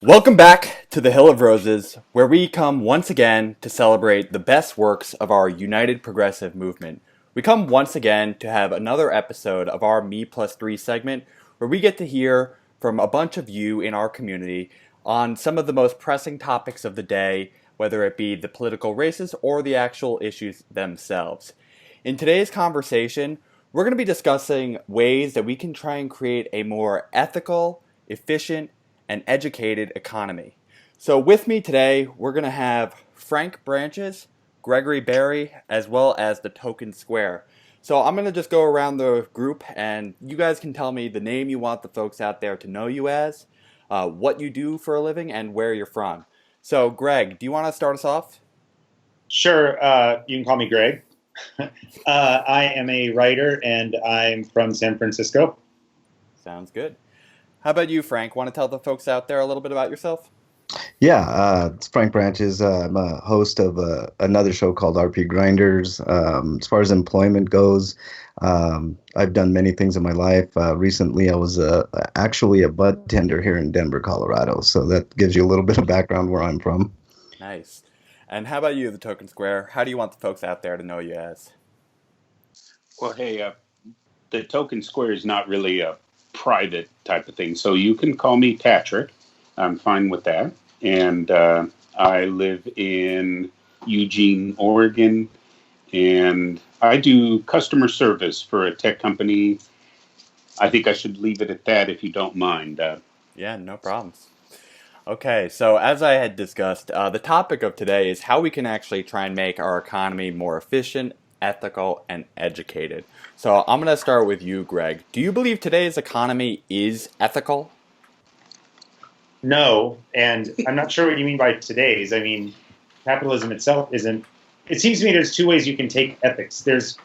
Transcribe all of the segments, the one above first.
Welcome back to the Hill of Roses, where we come once again to celebrate the best works of our United Progressive Movement. We come once again to have another episode of our Me Plus 3 segment, where we get to hear from a bunch of you in our community on some of the most pressing topics of the day, whether it be the political races or the actual issues themselves. In today's conversation, we're going to be discussing ways that we can try and create a more ethical, efficient, and educated economy. So with me today, we're going to have Frank Branches, Gregory Berry, as well as the Token Square. So I'm going to just go around the group, and you guys can tell me the name you want the folks out there to know you as, what you do for a living, and where you're from. So Greg, do you want to start us off? Sure, you can call me Greg. I am a writer and I'm from San Francisco. Sounds good. How about you, Frank? Want to tell the folks out there a little bit about yourself? Yeah, it's Frank Branches. I'm a host of another show called RP Grinders. As far as employment goes, I've done many things in my life. Recently, I was actually a bud tender here in Denver, Colorado. So that gives you a little bit of background where I'm from. Nice. And how about you, the Token Square? How do you want the folks out there to know you as? Well, hey, the token square is not really a private type of thing, so you can call me Patrick. I'm fine with that. And I live in Eugene, Oregon, and I do customer service for a tech company. I think I should leave it at that if you don't mind. Yeah, no problems. Okay, so as I had discussed, the topic of today is how we can actually try and make our economy more efficient, ethical, and educated. So I'm going to start with you, Greg. Do you believe today's economy is ethical? No, and I'm not sure what you mean by today's. I mean, capitalism itself isn't. It seems to me there's two ways you can take ethics. There's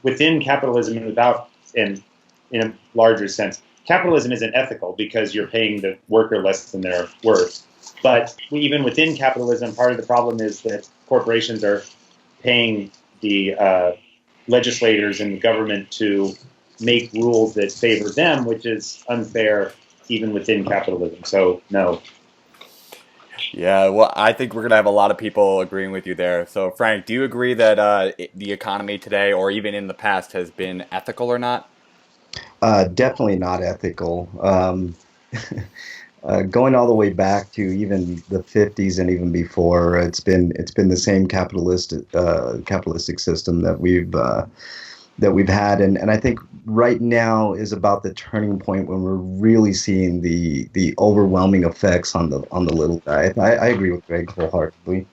within capitalism and without, and in a larger sense. Capitalism isn't ethical because you're paying the worker less than their worth. But even within capitalism, part of the problem is that corporations are paying the legislators and the government to make rules that favor them, which is unfair even within capitalism. So, no. Yeah, well, I think we're going to have a lot of people agreeing with you there. So, Frank, do you agree that the economy today, or even in the past, has been ethical or not? Definitely not ethical. Going all the way back to even the 50s and even before, it's been the same capitalistic system that we've had, and I think right now is about the turning point when we're really seeing the overwhelming effects on the little guy. I agree with Greg wholeheartedly.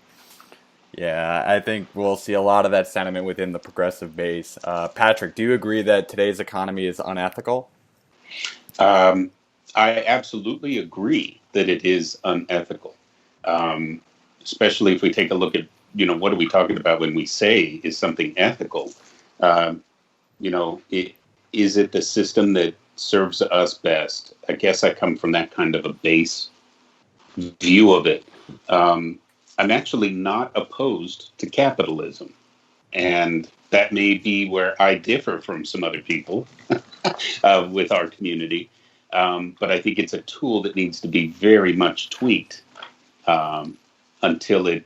Yeah, I think we'll see a lot of that sentiment within the progressive base. Patrick, do you agree that today's economy is unethical? Um, I absolutely agree that it is unethical, um, especially if we take a look at, what are we talking about when we say is something ethical? Um, is it the system that serves us best? I guess I come from that kind of a base view of it. I'm actually not opposed to capitalism. And that may be where I differ from some other people with our community. But I think it's a tool that needs to be very much tweaked um, until I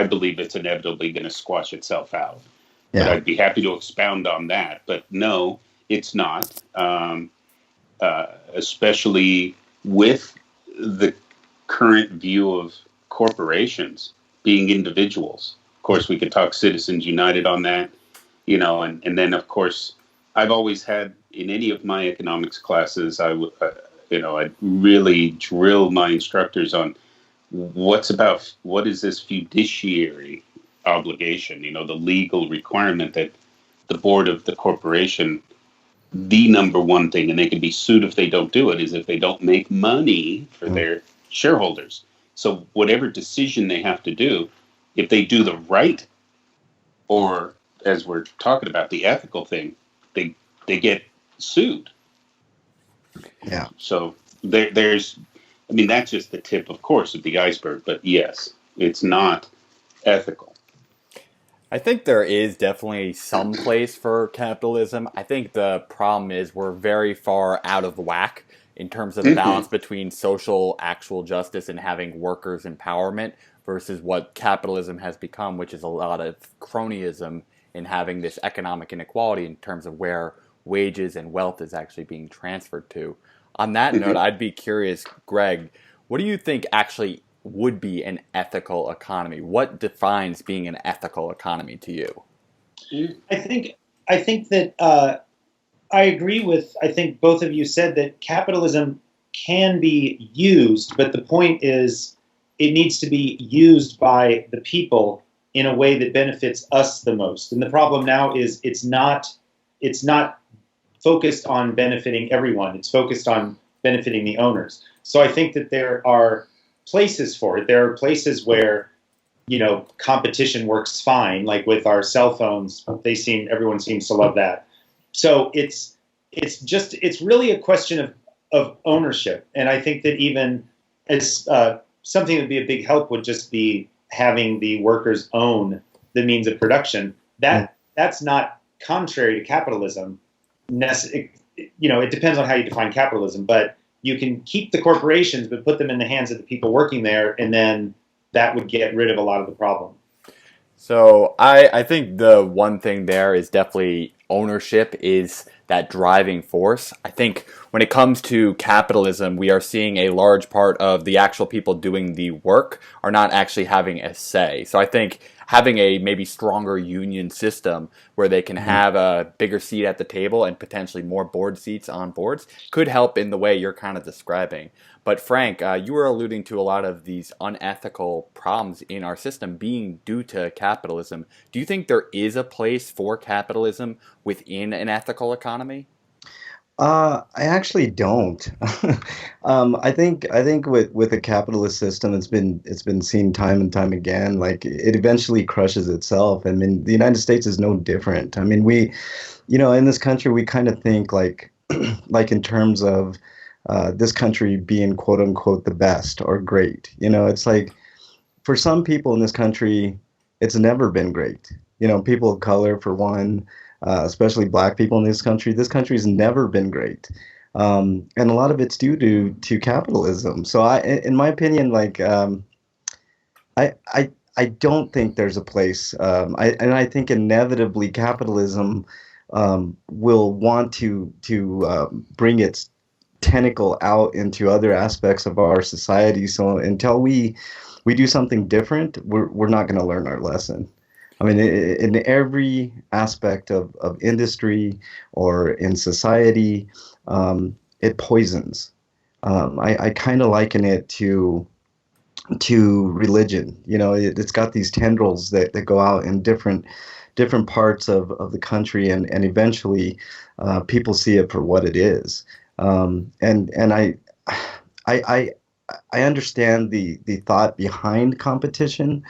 believe it's inevitably going to squash itself out. But Yeah. I'd be happy to expound on that. But no, it's not, especially with the current view of corporations being individuals. Of course, we could talk Citizens United on that, and then, of course, I've always had in any of my economics classes, I'd really drill my instructors on what is this fiduciary obligation, the legal requirement that the board of the corporation, the number one thing, and they can be sued if they don't do it, is if they don't make money for Mm. their shareholders. So whatever decision they have to do, if they do the right, or as we're talking about the ethical thing, they they get sued. Yeah. So there's, I mean, that's just the tip, of course, of the iceberg. But yes, it's not ethical. I think there is definitely some place for capitalism. I think the problem is we're very far out of whack in terms of the balance between social actual justice and having workers' empowerment versus what capitalism has become, which is a lot of cronyism in having this economic inequality in terms of where wages and wealth is actually being transferred to. On that note, I'd be curious, Greg, what do you think actually would be an ethical economy? What defines being an ethical economy to you? I think that I agree with, I think both of you said that capitalism can be used, but the point is it needs to be used by the people in a way that benefits us the most. And the problem now is it's not focused on benefiting everyone. It's focused on benefiting the owners. So I think that there are places for it. There are places where, you know, competition works fine, like with our cell phones. Everyone seems to love that. So it's really a question of ownership. And I think that even as something that would be a big help would just be having the workers own the means of production. That's not contrary to capitalism. You know, it depends on how you define capitalism, but you can keep the corporations, but put them in the hands of the people working there, and then that would get rid of a lot of the problem. So I think the one thing there is definitely ownership is that driving force. I think when it comes to capitalism, we are seeing a large part of the actual people doing the work are not actually having a say. So I think having a maybe stronger union system where they can have a bigger seat at the table and potentially more board seats on boards could help in the way you're kind of describing. But Frank, you were alluding to a lot of these unethical problems in our system being due to capitalism. Do you think there is a place for capitalism within an ethical economy? I actually don't. I think with a capitalist system, it's been seen time and time again. Like it eventually crushes itself. I mean, the United States is no different. I mean, in this country, we kind of think like like in terms of this country being quote unquote the best or great. You know, it's like for some people in this country, it's never been great. You know, people of color, for one, especially black people in this country. This country's never been great, and a lot of it's due to capitalism. So, in my opinion, like I don't think there's a place. I think inevitably capitalism will want to bring its tentacle out into other aspects of our society. So until we do something different, we're not going to learn our lesson. I mean, in every aspect of industry or in society, it poisons. I kind of liken it to religion. You know, it's got these tendrils that go out in different parts of the country, and eventually people see it for what it is. And I understand the thought behind competition,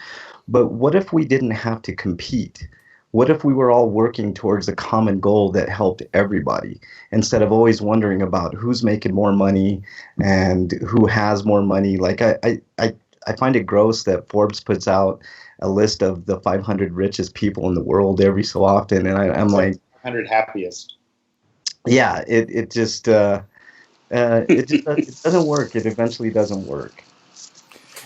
but what if we didn't have to compete? What if we were all working towards a common goal that helped everybody instead of always wondering about who's making more money and who has more money? Like I find it gross that Forbes puts out a list of the 500 richest people in the world every so often, and I'm like 100 happiest. Yeah, it just it doesn't work. It eventually doesn't work.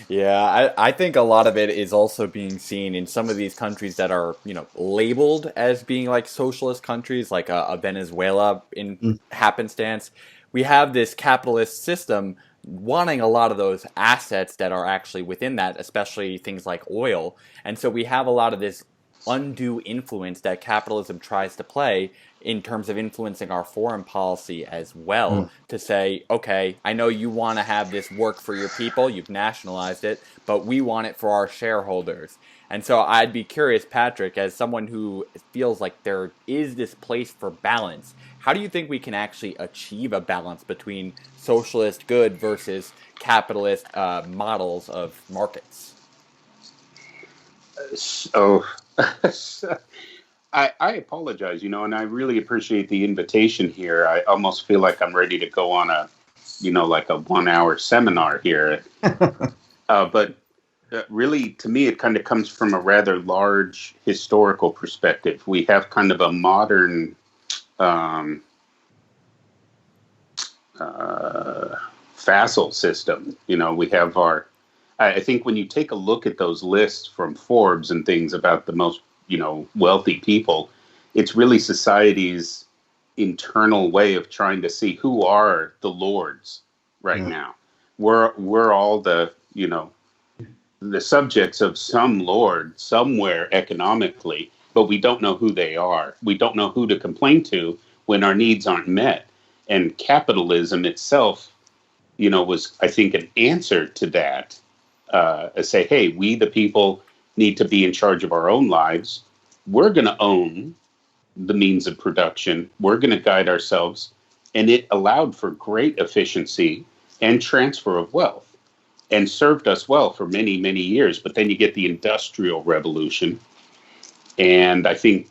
Yeah, I think a lot of it is also being seen in some of these countries that are, labeled as being like socialist countries, like a Venezuela in Mm. happenstance. We have this capitalist system wanting a lot of those assets that are actually within that, especially things like oil. And so we have a lot of this undue influence that capitalism tries to play in terms of influencing our foreign policy as well, Mm. to say, okay, I know you want to have this work for your people, you've nationalized it, but we want it for our shareholders. And so I'd be curious, Patrick, as someone who feels like there is this place for balance, how do you think we can actually achieve a balance between socialist good versus capitalist models of markets? So, I apologize, and I really appreciate the invitation here. I almost feel like I'm ready to go on like a 1 hour seminar here. But really, to me, it kind of comes from a rather large historical perspective. We have kind of a modern, facile system. We have I think when you take a look at those lists from Forbes and things about the most, wealthy people, it's really society's internal way of trying to see who are the lords right now. We're all the subjects of some lord somewhere economically, but we don't know who they are. We don't know who to complain to when our needs aren't met. And capitalism itself, was, I think, an answer to that. Say, hey, we the people need to be in charge of our own lives. We're going to own the means of production. We're going to guide ourselves. And it allowed for great efficiency and transfer of wealth and served us well for many, many years. But then you get the Industrial Revolution. And I think,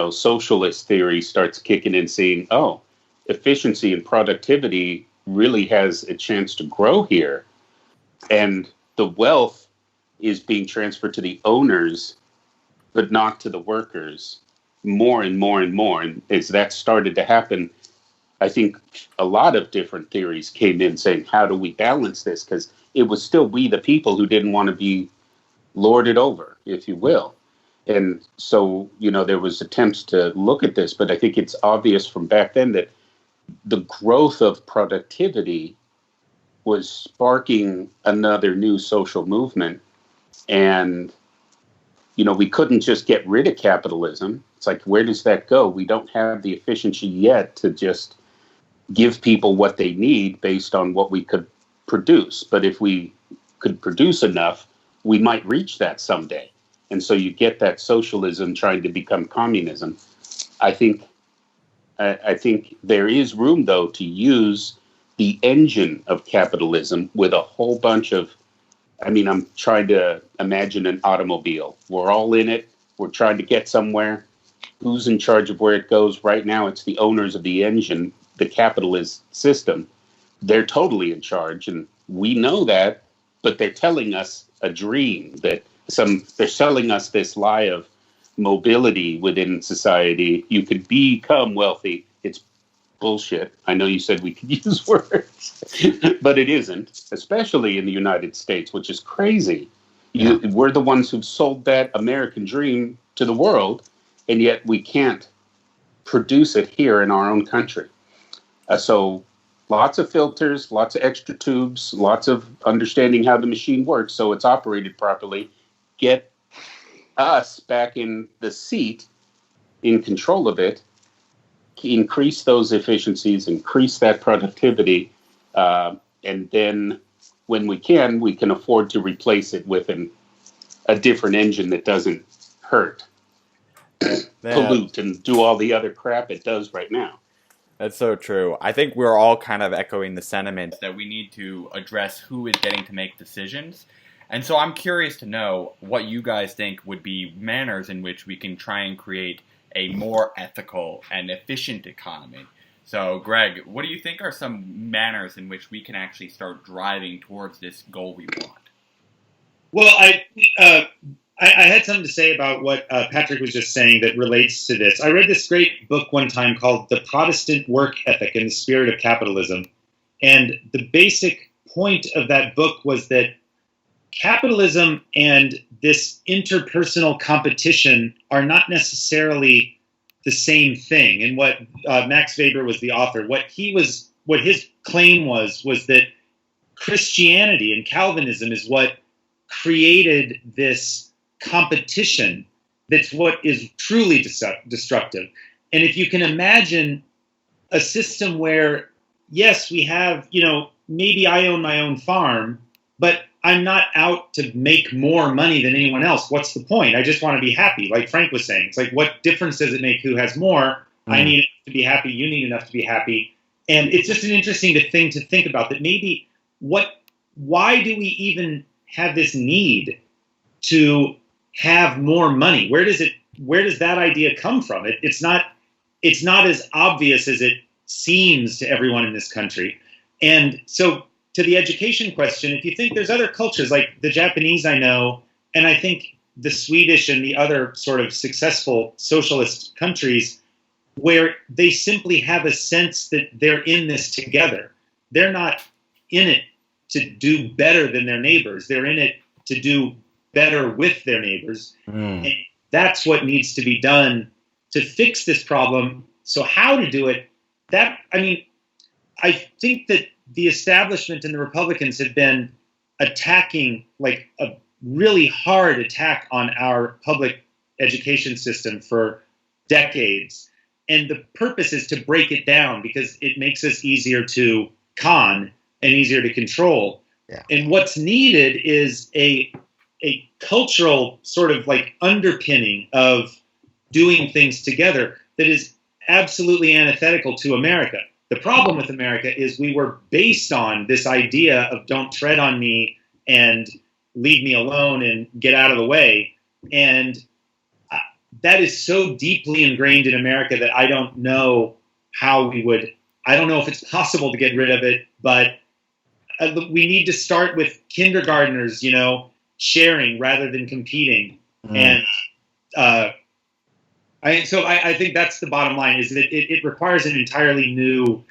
socialist theory starts kicking in, saying, oh, efficiency and productivity really has a chance to grow here. And the wealth is being transferred to the owners, but not to the workers, more and more and more. And as that started to happen, I think a lot of different theories came in saying, how do we balance this? Because it was still we, the people, who didn't want to be lorded over, if you will. And so, there was attempts to look at this, but I think it's obvious from back then that the growth of productivity was sparking another new social movement. And, we couldn't just get rid of capitalism. It's like, where does that go? We don't have the efficiency yet to just give people what they need based on what we could produce. But if we could produce enough, we might reach that someday. And so you get that socialism trying to become communism. I think there is room, though, to use the engine of capitalism with a whole bunch of, I'm trying to imagine an automobile. We're all in it. We're trying to get somewhere. Who's in charge of where it goes? Right now, it's the owners of the engine, the capitalist system. They're totally in charge, and we know that, but they're telling us a dream that they're selling us this lie of mobility within society. You could become wealthy. It's bullshit. I know you said we could use words, but it isn't, especially in the United States, which is crazy. We're the ones who've sold that American dream to the world, and yet we can't produce it here in our own country. So lots of filters, lots of extra tubes, lots of understanding how the machine works so it's operated properly. Get us back in the seat, in control of it, increase those efficiencies, increase that productivity, and then when we can afford to replace it with a different engine that doesn't hurt, pollute, and do all the other crap it does right now. That's so true. I think we're all kind of echoing the sentiment that we need to address who is getting to make decisions. And so I'm curious to know what you guys think would be manners in which we can try and create a more ethical and efficient economy. So, Greg, what do you think are some manners in which we can actually start driving towards this goal we want? Well, I had something to say about what Patrick was just saying that relates to this. I read this great book one time called The Protestant Work Ethic in the Spirit of Capitalism. And the basic point of that book was that capitalism and this interpersonal competition are not necessarily the same thing. And what Max Weber was the author. What his claim was that Christianity and Calvinism is what created this competition that's what is truly destructive. And if you can imagine a system where, yes, we have, maybe I own my own farm, but I'm not out to make more money than anyone else. What's the point? I just want to be happy. Like Frank was saying, it's like, what difference does it make who has more? I need enough to be happy. You need enough to be happy. And it's just an interesting thing to think about that maybe why do we even have this need to have more money? Where does that idea come from? It's not as obvious as it seems to everyone in this country. And so to the education question, if you think there's other cultures like the Japanese I know, and I think the Swedish and the other sort of successful socialist countries where they simply have a sense that they're in this together. they're not in it to do better than their neighbors. They're in it to do better with their neighbors. And that's what needs to be done to fix this problem. So how to do it, I think that the establishment and the Republicans have been attacking, like a really hard attack on our public education system for decades. And the purpose is to break it down because it makes us easier to con and easier to control. Yeah. And what's needed is a cultural sort of like underpinning of doing things together that is absolutely antithetical to America. The problem with America is we were based on this idea of don't tread on me and leave me alone and get out of the way. And that is so deeply ingrained in America that I don't know how I don't know if it's possible to get rid of it, but we need to start with kindergartners, sharing rather than competing. And I think that's the bottom line, is that it requires an entirely new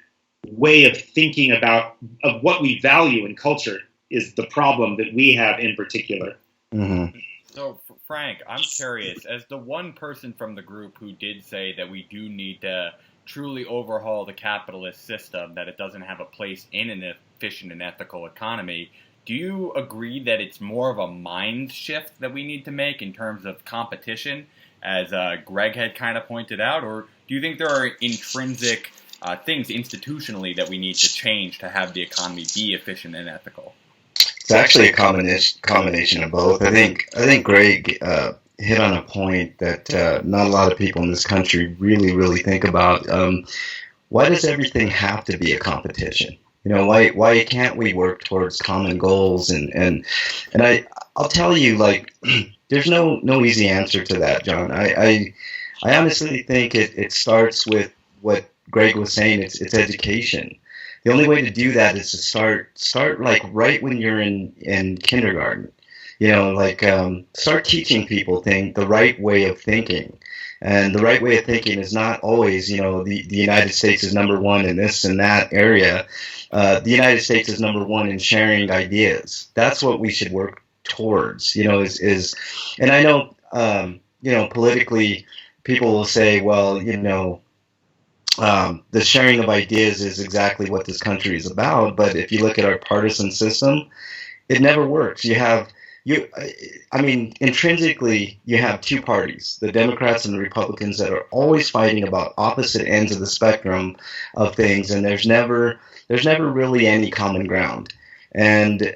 way of thinking of what we value in culture is the problem that we have in particular. Mm-hmm. So, Frank, I'm curious, as the one person from the group who did say that we do need to truly overhaul the capitalist system, that it doesn't have a place in an efficient and ethical economy, do you agree that it's more of a mind shift that we need to make in terms of competition, as Greg had kind of pointed out, or do you think there are intrinsic things institutionally that we need to change to have the economy be efficient and ethical? It's actually a combination of both. I think Greg hit on a point that not a lot of people in this country really think about. Why does everything have to be a competition? Why can't we work towards common goals? And I'll tell you, like, there's no easy answer to that, John. I honestly think it starts with what Greg was saying. It's education. The only way to do that is to start like right when you're in kindergarten. Start teaching people the right way of thinking. And the right way of thinking is not always, the United States is number one in this and that area. The United States is number one in sharing ideas. That's what we should work towards, and I know, politically people will say, well, the sharing of ideas is exactly what this country is about. But if you look at our partisan system, it never works. Intrinsically, you have two parties, the Democrats and the Republicans, that are always fighting about opposite ends of the spectrum of things, and there's never really any common ground. And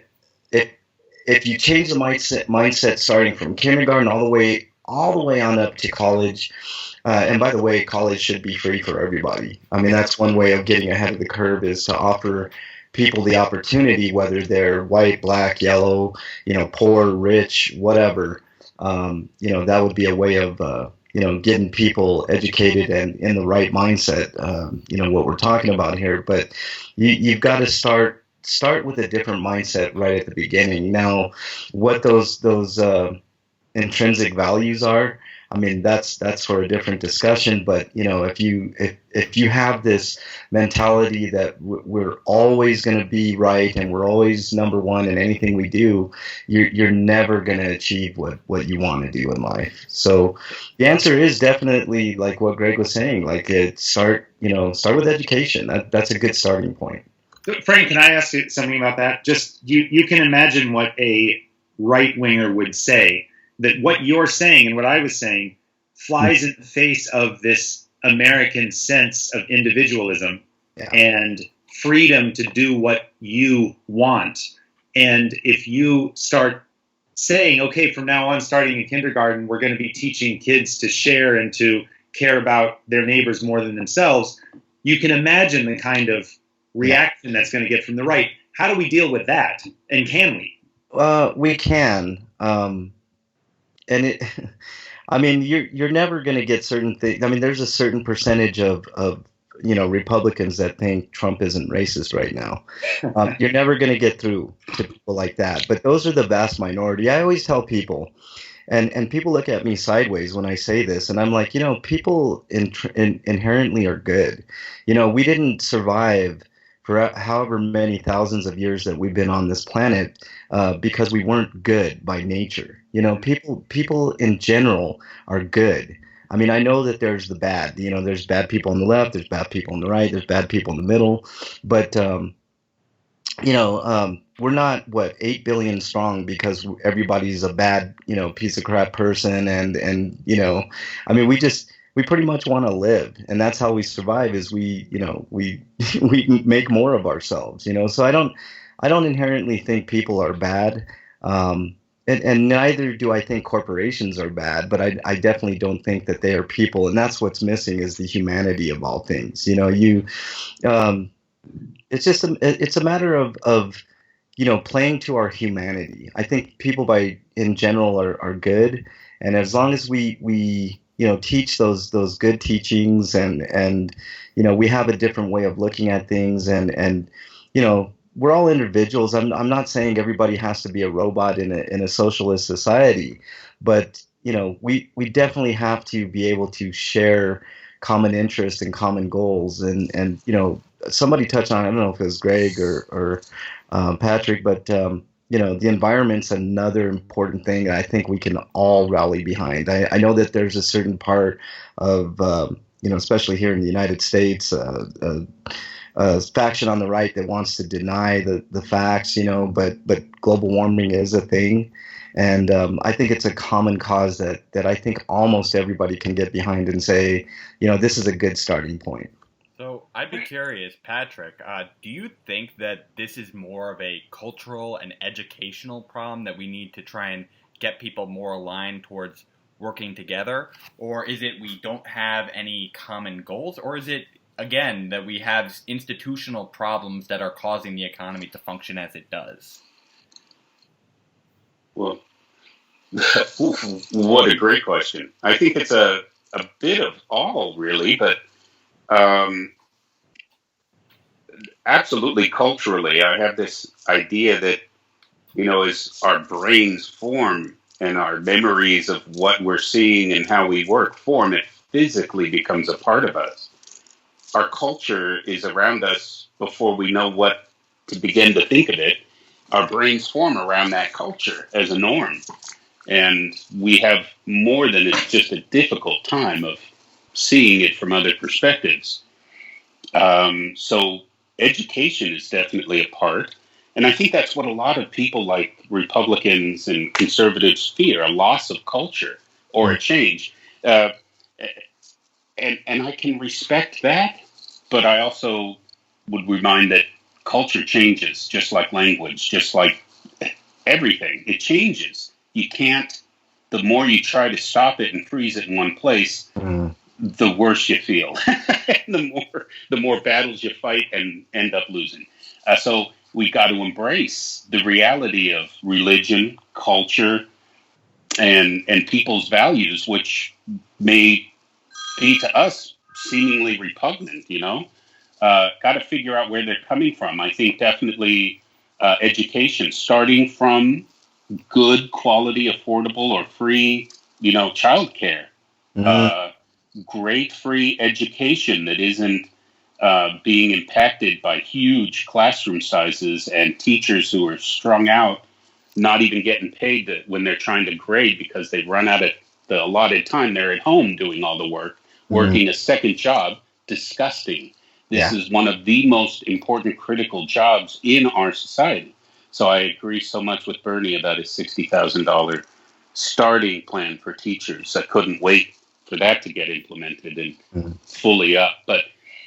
if you change the mindset starting from kindergarten all the way on up to college, and by the way, college should be free for everybody. I mean, that's one way of getting ahead of the curve, is to offer people the opportunity, whether they're white, black, yellow, poor, rich, whatever. That would be a way of, getting people educated and in the right mindset, what we're talking about here. But you've got to start with a different mindset right at the beginning. Now, what those intrinsic values are, I mean, that's for a different discussion. But if you have this mentality that we're always going to be right and we're always number one in anything we do, you're never going to achieve what you want to do in life. So the answer is definitely like what Greg was saying. Like, start with education. That's a good starting point. Frank, can I ask you something about that? Just you can imagine what a right winger would say. That what you're saying and what I was saying flies in the face of this American sense of individualism and freedom to do what you want. And if you start saying, okay, from now on, starting in kindergarten, we're going to be teaching kids to share and to care about their neighbors more than themselves, you can imagine the kind of reaction that's going to get from the right. How do we deal with that? And can we? We can. And you're never going to get certain things. I mean, there's a certain percentage of Republicans that think Trump isn't racist right now. You're never going to get through to people like that. But those are the vast minority. I always tell people, and people look at me sideways when I say this, and I'm like, people inherently are good. We didn't survive for however many thousands of years that we've been on this planet, because we weren't good by nature. You know, people in general are good. I mean, I know that there's the bad. You know, there's bad people on the left, there's bad people on the right, there's bad people in the middle, but we're not what 8 billion strong because everybody's a bad, piece of crap person, and I mean, we pretty much want to live, and that's how we survive. Is we we make more of ourselves, So I don't inherently think people are bad, and neither do I think corporations are bad, but I definitely don't think that they are people, and that's what's missing is the humanity of all things. Um, it's a matter of playing to our humanity. I think people in general are good, and as long as we teach those good teachings, and we have a different way of looking at things, and we're all individuals. I'm not saying everybody has to be a robot in a socialist society, but we definitely have to be able to share common interests and common goals, and somebody touched on, I don't know if it was Greg or Patrick, but the environment's another important thing that I think we can all rally behind. I know that there's a certain part of especially here in the United States, a faction on the right that wants to deny the facts, but global warming is a thing. And I think it's a common cause that I think almost everybody can get behind and say, this is a good starting point. So I'd be curious, Patrick, do you think that this is more of a cultural and educational problem that we need to try and get people more aligned towards working together? Or is it we don't have any common goals? Or is it, again, that we have institutional problems that are causing the economy to function as it does? Well, what a great question. I think it's a bit of all, really, but absolutely culturally, I have this idea that, as our brains form and our memories of what we're seeing and how we work form, it physically becomes a part of us. Our culture is around us before we know what to begin to think of it. Our brains form around that culture as a norm. And we have more than just a difficult time of seeing it from other perspectives. So education is definitely a part. And I think that's what a lot of people like Republicans and conservatives fear, a loss of culture or a change. And I can respect that, but I also would remind that culture changes, just like language, just like everything. It changes. You can't, the more you try to stop it and freeze it in one place, the worse you feel. the more battles you fight and end up losing. So we got to embrace the reality of religion, culture, and people's values, which may be to us seemingly repugnant, got to figure out where they're coming from. I think definitely education, starting from good quality, affordable or free, childcare, great free education that isn't being impacted by huge classroom sizes and teachers who are strung out, not even getting paid when they're trying to grade because they've run out of the allotted time. They're at home doing all the work, working a second job. Disgusting. This is one of the most important critical jobs in our society. So I agree so much with Bernie about his $60,000 starting plan for teachers. I couldn't wait for that to get implemented and fully up.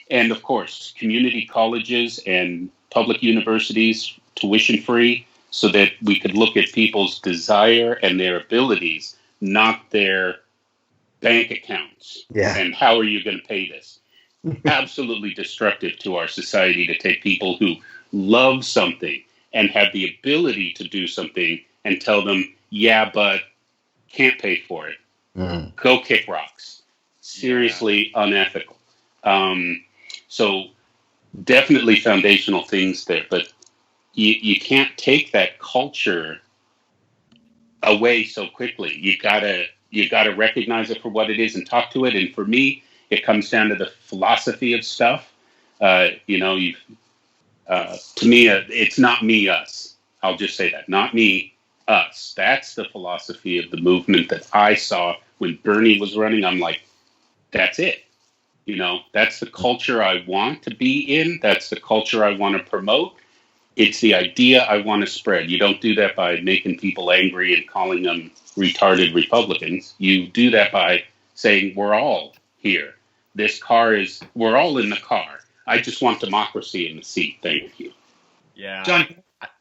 And of course, community colleges and public universities, tuition free, so that we could look at people's desire and their abilities, not their bank accounts. And how are you going to pay this? Absolutely destructive to our society to take people who love something and have the ability to do something and tell them, yeah, but can't pay for it. Go kick rocks. Seriously unethical. So definitely foundational things there, but you can't take that culture away so quickly. You gotta recognize it for what it is and talk to it. And for me, it comes down to the philosophy of stuff. To me, it's not me, us. I'll just say that. Not me, us. That's the philosophy of the movement that I saw when Bernie was running. I'm like, that's it. That's the culture I want to be in. That's the culture I want to promote. It's the idea I want to spread. You don't do that by making people angry and calling them retarded Republicans. You do that by saying, we're all here. We're all in the car. I just want democracy in the seat. Thank you. Yeah. John,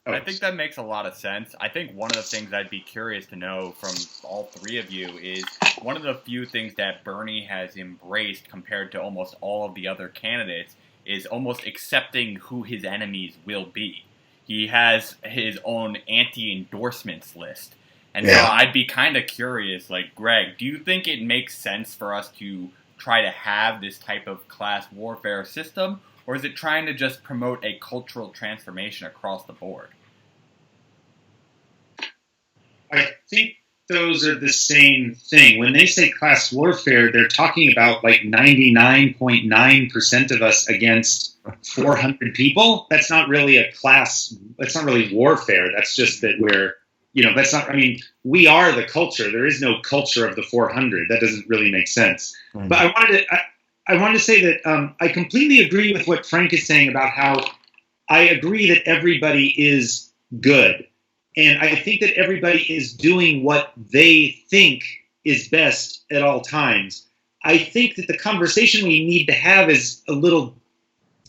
I think that makes a lot of sense. I think one of the things I'd be curious to know from all three of you is one of the few things that Bernie has embraced compared to almost all of the other candidates is almost accepting who his enemies will be. He has his own anti-endorsements list. And so I'd be kind of curious, like, Greg, do you think it makes sense for us to try to have this type of class warfare system, or is it trying to just promote a cultural transformation across the board? I think those are the same thing. When they say class warfare, they're talking about like 99.9% of us against 400 people. That's not really that's not really warfare. That's just that we are the culture. There is no culture of the 400. That doesn't really make sense. Mm-hmm. But I wanted to say that I completely agree with what Frank is saying about how I agree that everybody is good. And I think that everybody is doing what they think is best at all times. I think that the conversation we need to have is a little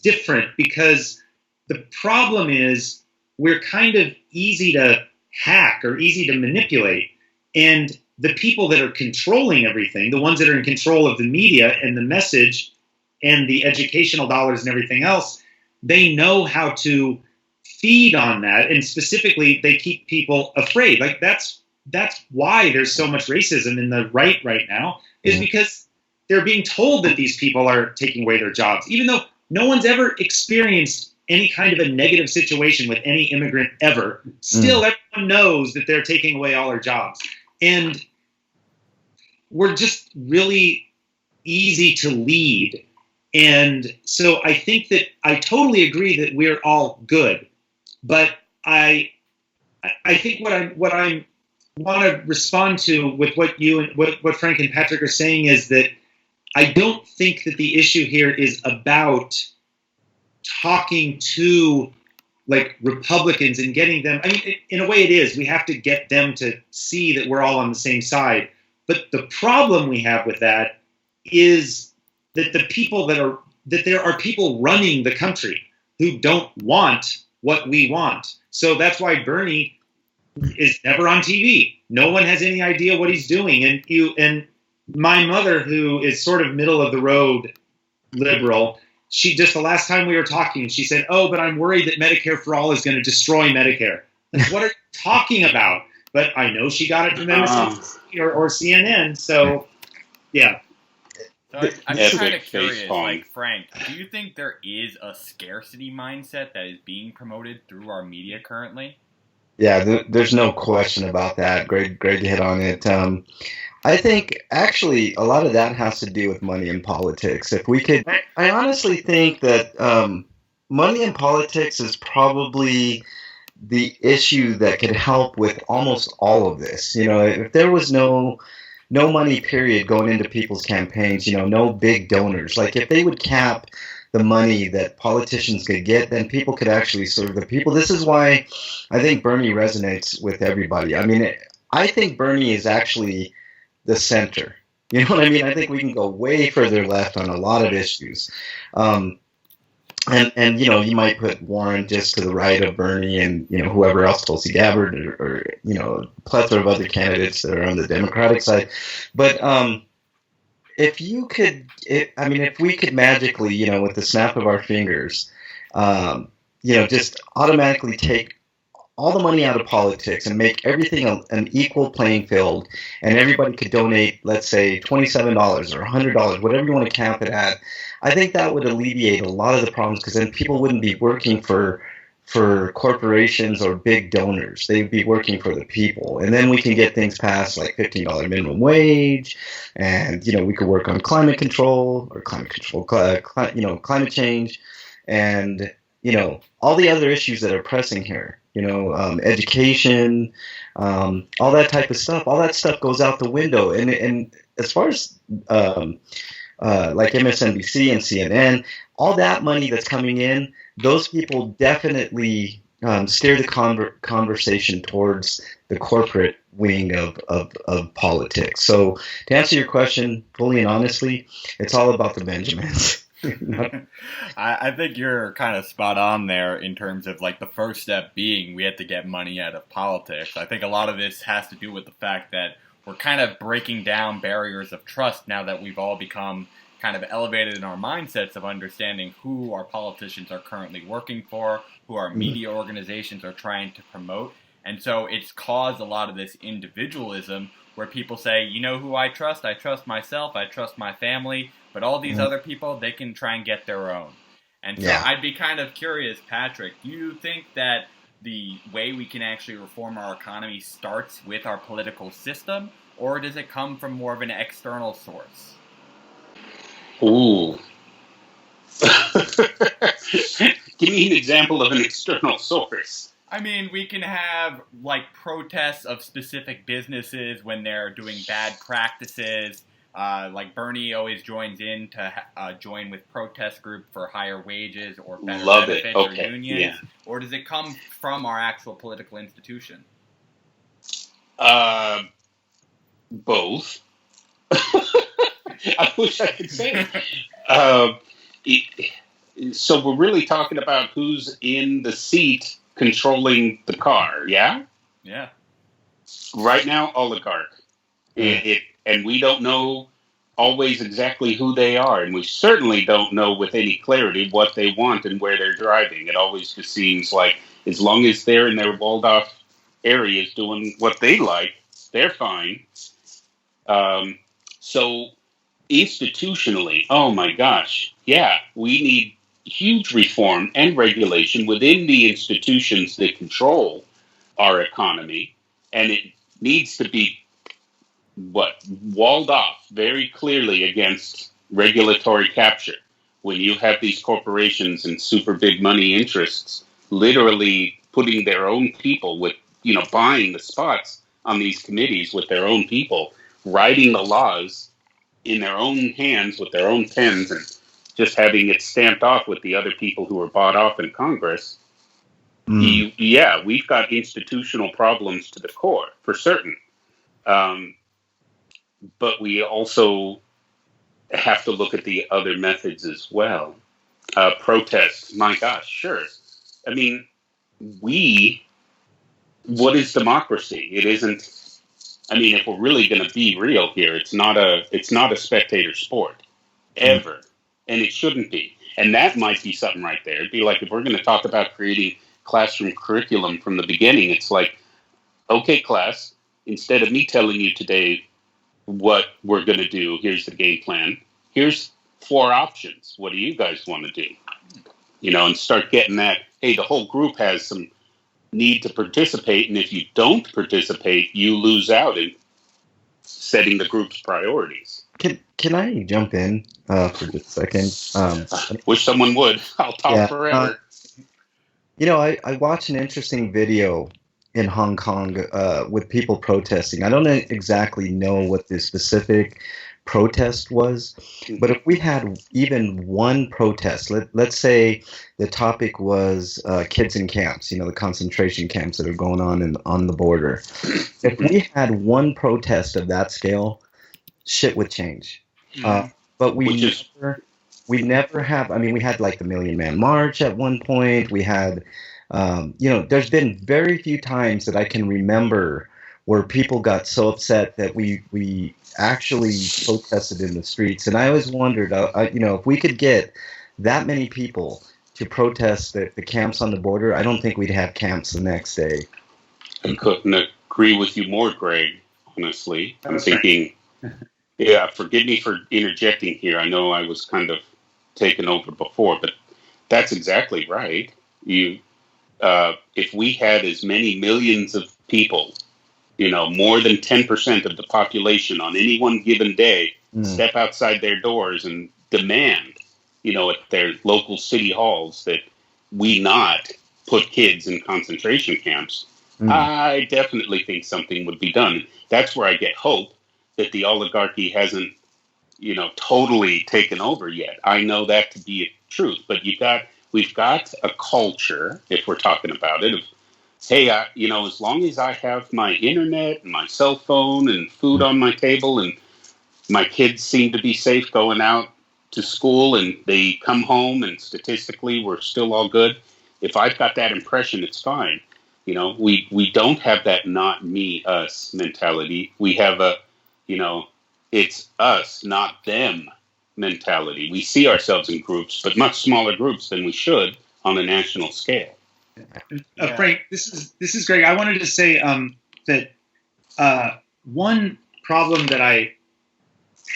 different because the problem is we're kind of easy to hack or easy to manipulate. And the people that are controlling everything, the ones that are in control of the media and the message and the educational dollars and everything else, they know how to feed on that, and specifically they keep people afraid. Like that's why there's so much racism in the right now, is because they're being told that these people are taking away their jobs, even though no one's ever experienced any kind of a negative situation with any immigrant ever. Still, everyone knows that they're taking away all our jobs, and we're just really easy to lead. And so I think that I totally agree that we're all good. But I think what I want to respond to with what you and what Frank and Patrick are saying is that I don't think that the issue here is about talking to like Republicans and getting them. I mean, in a way it is. We have to get them to see that we're all on the same side. But the problem we have with that is that there are people running the country who don't want what we want. So that's why Bernie is never on TV. No one has any idea what he's doing. And my mother, who is sort of middle of the road liberal, she just the last time we were talking, she said, "Oh, but I'm worried that Medicare for All is going to destroy Medicare." Like, what are you talking about? But I know she got it from MSNBC or CNN. So, yeah. So I'm just kind of curious, like, Frank, do you think there is a scarcity mindset that is being promoted through our media currently? Yeah, there's no question about that. Greg hit on it. I think actually a lot of that has to do with money in politics. I honestly think that money in politics is probably the issue that could help with almost all of this. If there was no money, period, going into people's campaigns, no big donors. Like if they would cap the money that politicians could get, then people could actually serve the people. This is why I think Bernie resonates with everybody. I mean, I think Bernie is actually the center. You know what I mean? I think we can go way further left on a lot of issues. And you might put Warren just to the right of Bernie and, whoever else, Tulsi Gabbard or a plethora of other candidates that are on the Democratic side. But if we could magically, with the snap of our fingers, just automatically take all the money out of politics and make everything an equal playing field, and everybody could donate, let's say, $27 or $100, whatever you want to cap it at, I think that would alleviate a lot of the problems, because then people wouldn't be working for corporations or big donors. They'd be working for the people. And then we can get things passed like $15 minimum wage, and we could work on climate change, and all the other issues that are pressing here, education, all that type of stuff, all that stuff goes out the window. And as far as like MSNBC and CNN, all that money that's coming in, those people definitely steer the conversation towards the corporate wing of politics. So to answer your question fully and honestly, it's all about the Benjamins. I think you're kind of spot on there in terms of like the first step being we have to get money out of politics. I think a lot of this has to do with the fact that we're kind of breaking down barriers of trust now that we've all become kind of elevated in our mindsets of understanding who our politicians are currently working for, who our media organizations are trying to promote. And so it's caused a lot of this individualism where people say, you know who I trust? I trust myself, I trust my family, but all these other people, they can try and get their own. And so I'd be kind of curious, Patrick, do you think that the way we can actually reform our economy starts with our political system, or does it come from more of an external source? Ooh. Give me an example of an external source. I mean, we can have, like, protests of specific businesses when they're doing bad practices. Like, Bernie always joins in to join with protest group for higher wages or better benefits or unions. Yeah. Or does it come from our actual political institution? Both. I wish I could say it. So we're really talking about who's in the seat controlling the car, yeah? Yeah. Right now, oligarch. And we don't know always exactly who they are, and we certainly don't know with any clarity what they want and where they're driving. It always just seems like as long as they're in their walled-off areas doing what they like, they're fine. So institutionally, oh my gosh, yeah, we need huge reform and regulation within the institutions that control our economy, and it needs to be walled off very clearly against regulatory capture. When you have these corporations and super big money interests literally putting their own people with, buying the spots on these committees with their own people, writing the laws in their own hands with their own pens and just having it stamped off with the other people who are bought off in Congress. We've got institutional problems to the core, for certain. But we also have to look at the other methods as well. Protest, my gosh, sure. I mean, what is democracy? It isn't. I mean, if we're really going to be real here, it's not a spectator sport, ever, and it shouldn't be. And that might be something right there. It'd be like if we're going to talk about creating classroom curriculum from the beginning, it's like, okay, class, instead of me telling you today what we're going to do, here's the game plan. Here's 4 options. What do you guys want to do? And start getting that. Hey, the whole group has some need to participate, and if you don't participate, you lose out in setting the group's priorities. Can I jump in for just a second? Wish someone would. I'll talk forever. I watched an interesting video in Hong Kong with people protesting. I don't exactly know what the specific protest was, but if we had even one protest, let's say the topic was kids in camps, the concentration camps that are going on the border. If we had one protest of that scale, shit would change. But we never have. I mean, we had like the Million Man March at one point. We had, there's been very few times that I can remember where people got so upset that we actually protested in the streets. And I always wondered, if we could get that many people to protest the camps on the border, I don't think we'd have camps the next day. I couldn't agree with you more, Greg, honestly. I'm thinking, forgive me for interjecting here. I know I was kind of taken over before, but that's exactly right. If we had as many millions of people, more than 10% of the population on any one given day step outside their doors and demand, at their local city halls that we not put kids in concentration camps, I definitely think something would be done. That's where I get hope that the oligarchy hasn't, totally taken over yet. I know that to be a truth, but we've got a culture, if we're talking about it, of, hey, as long as I have my internet and my cell phone and food on my table and my kids seem to be safe going out to school and they come home and statistically we're still all good. If I've got that impression, it's fine. We don't have that not me, us mentality. We have it's us, not them mentality. We see ourselves in groups, but much smaller groups than we should on a national scale. Frank, this is Greg. I wanted to say that one problem that I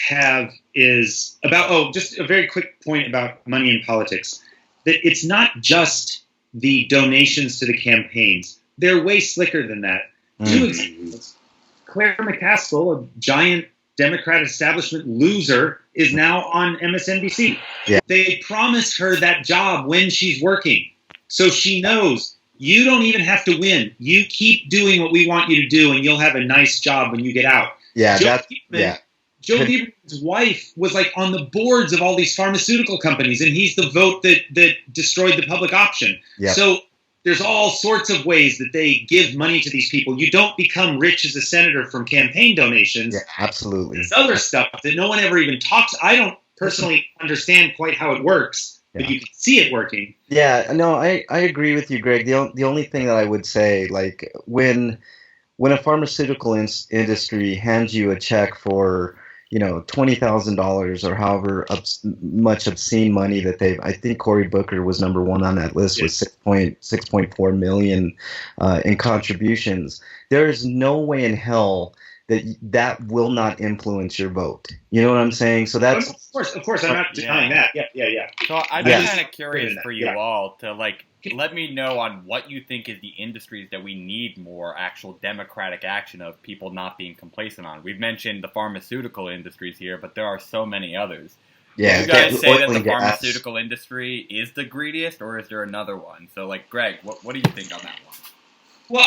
have is about, just a very quick point about money in politics, that it's not just the donations to the campaigns. They're way slicker than that. 2 examples. Claire McCaskill, a giant Democrat establishment loser, is now on MSNBC. Yeah. They promise her that job when she's working. So she knows you don't even have to win. You keep doing what we want you to do and you'll have a nice job when you get out. Yeah, Joe Lieberman's wife was like on the boards of all these pharmaceutical companies, and he's the vote that destroyed the public option. Yep. So there's all sorts of ways that they give money to these people. You don't become rich as a senator from campaign donations. Yeah, absolutely. There's other stuff that no one ever even talks. I don't personally understand quite how it works, but you can see it working. Yeah, no, I agree with you, Greg. The only thing that I would say, like when a pharmaceutical industry hands you a check for $20,000 or however much obscene money that I think Cory Booker was number one on that list with $6.4 million in contributions. There is no way in hell that will not influence your vote. You know what I'm saying? So that's of course, I'm not denying that. Yeah. So I'm kind of curious for you all to let me know on what you think is the industries that we need more actual democratic action of people not being complacent on. We've mentioned the pharmaceutical industries here, but there are so many others. Yeah, do you guys say that the pharmaceutical industry is the greediest, or is there another one? So, Greg, what do you think on that one? Well,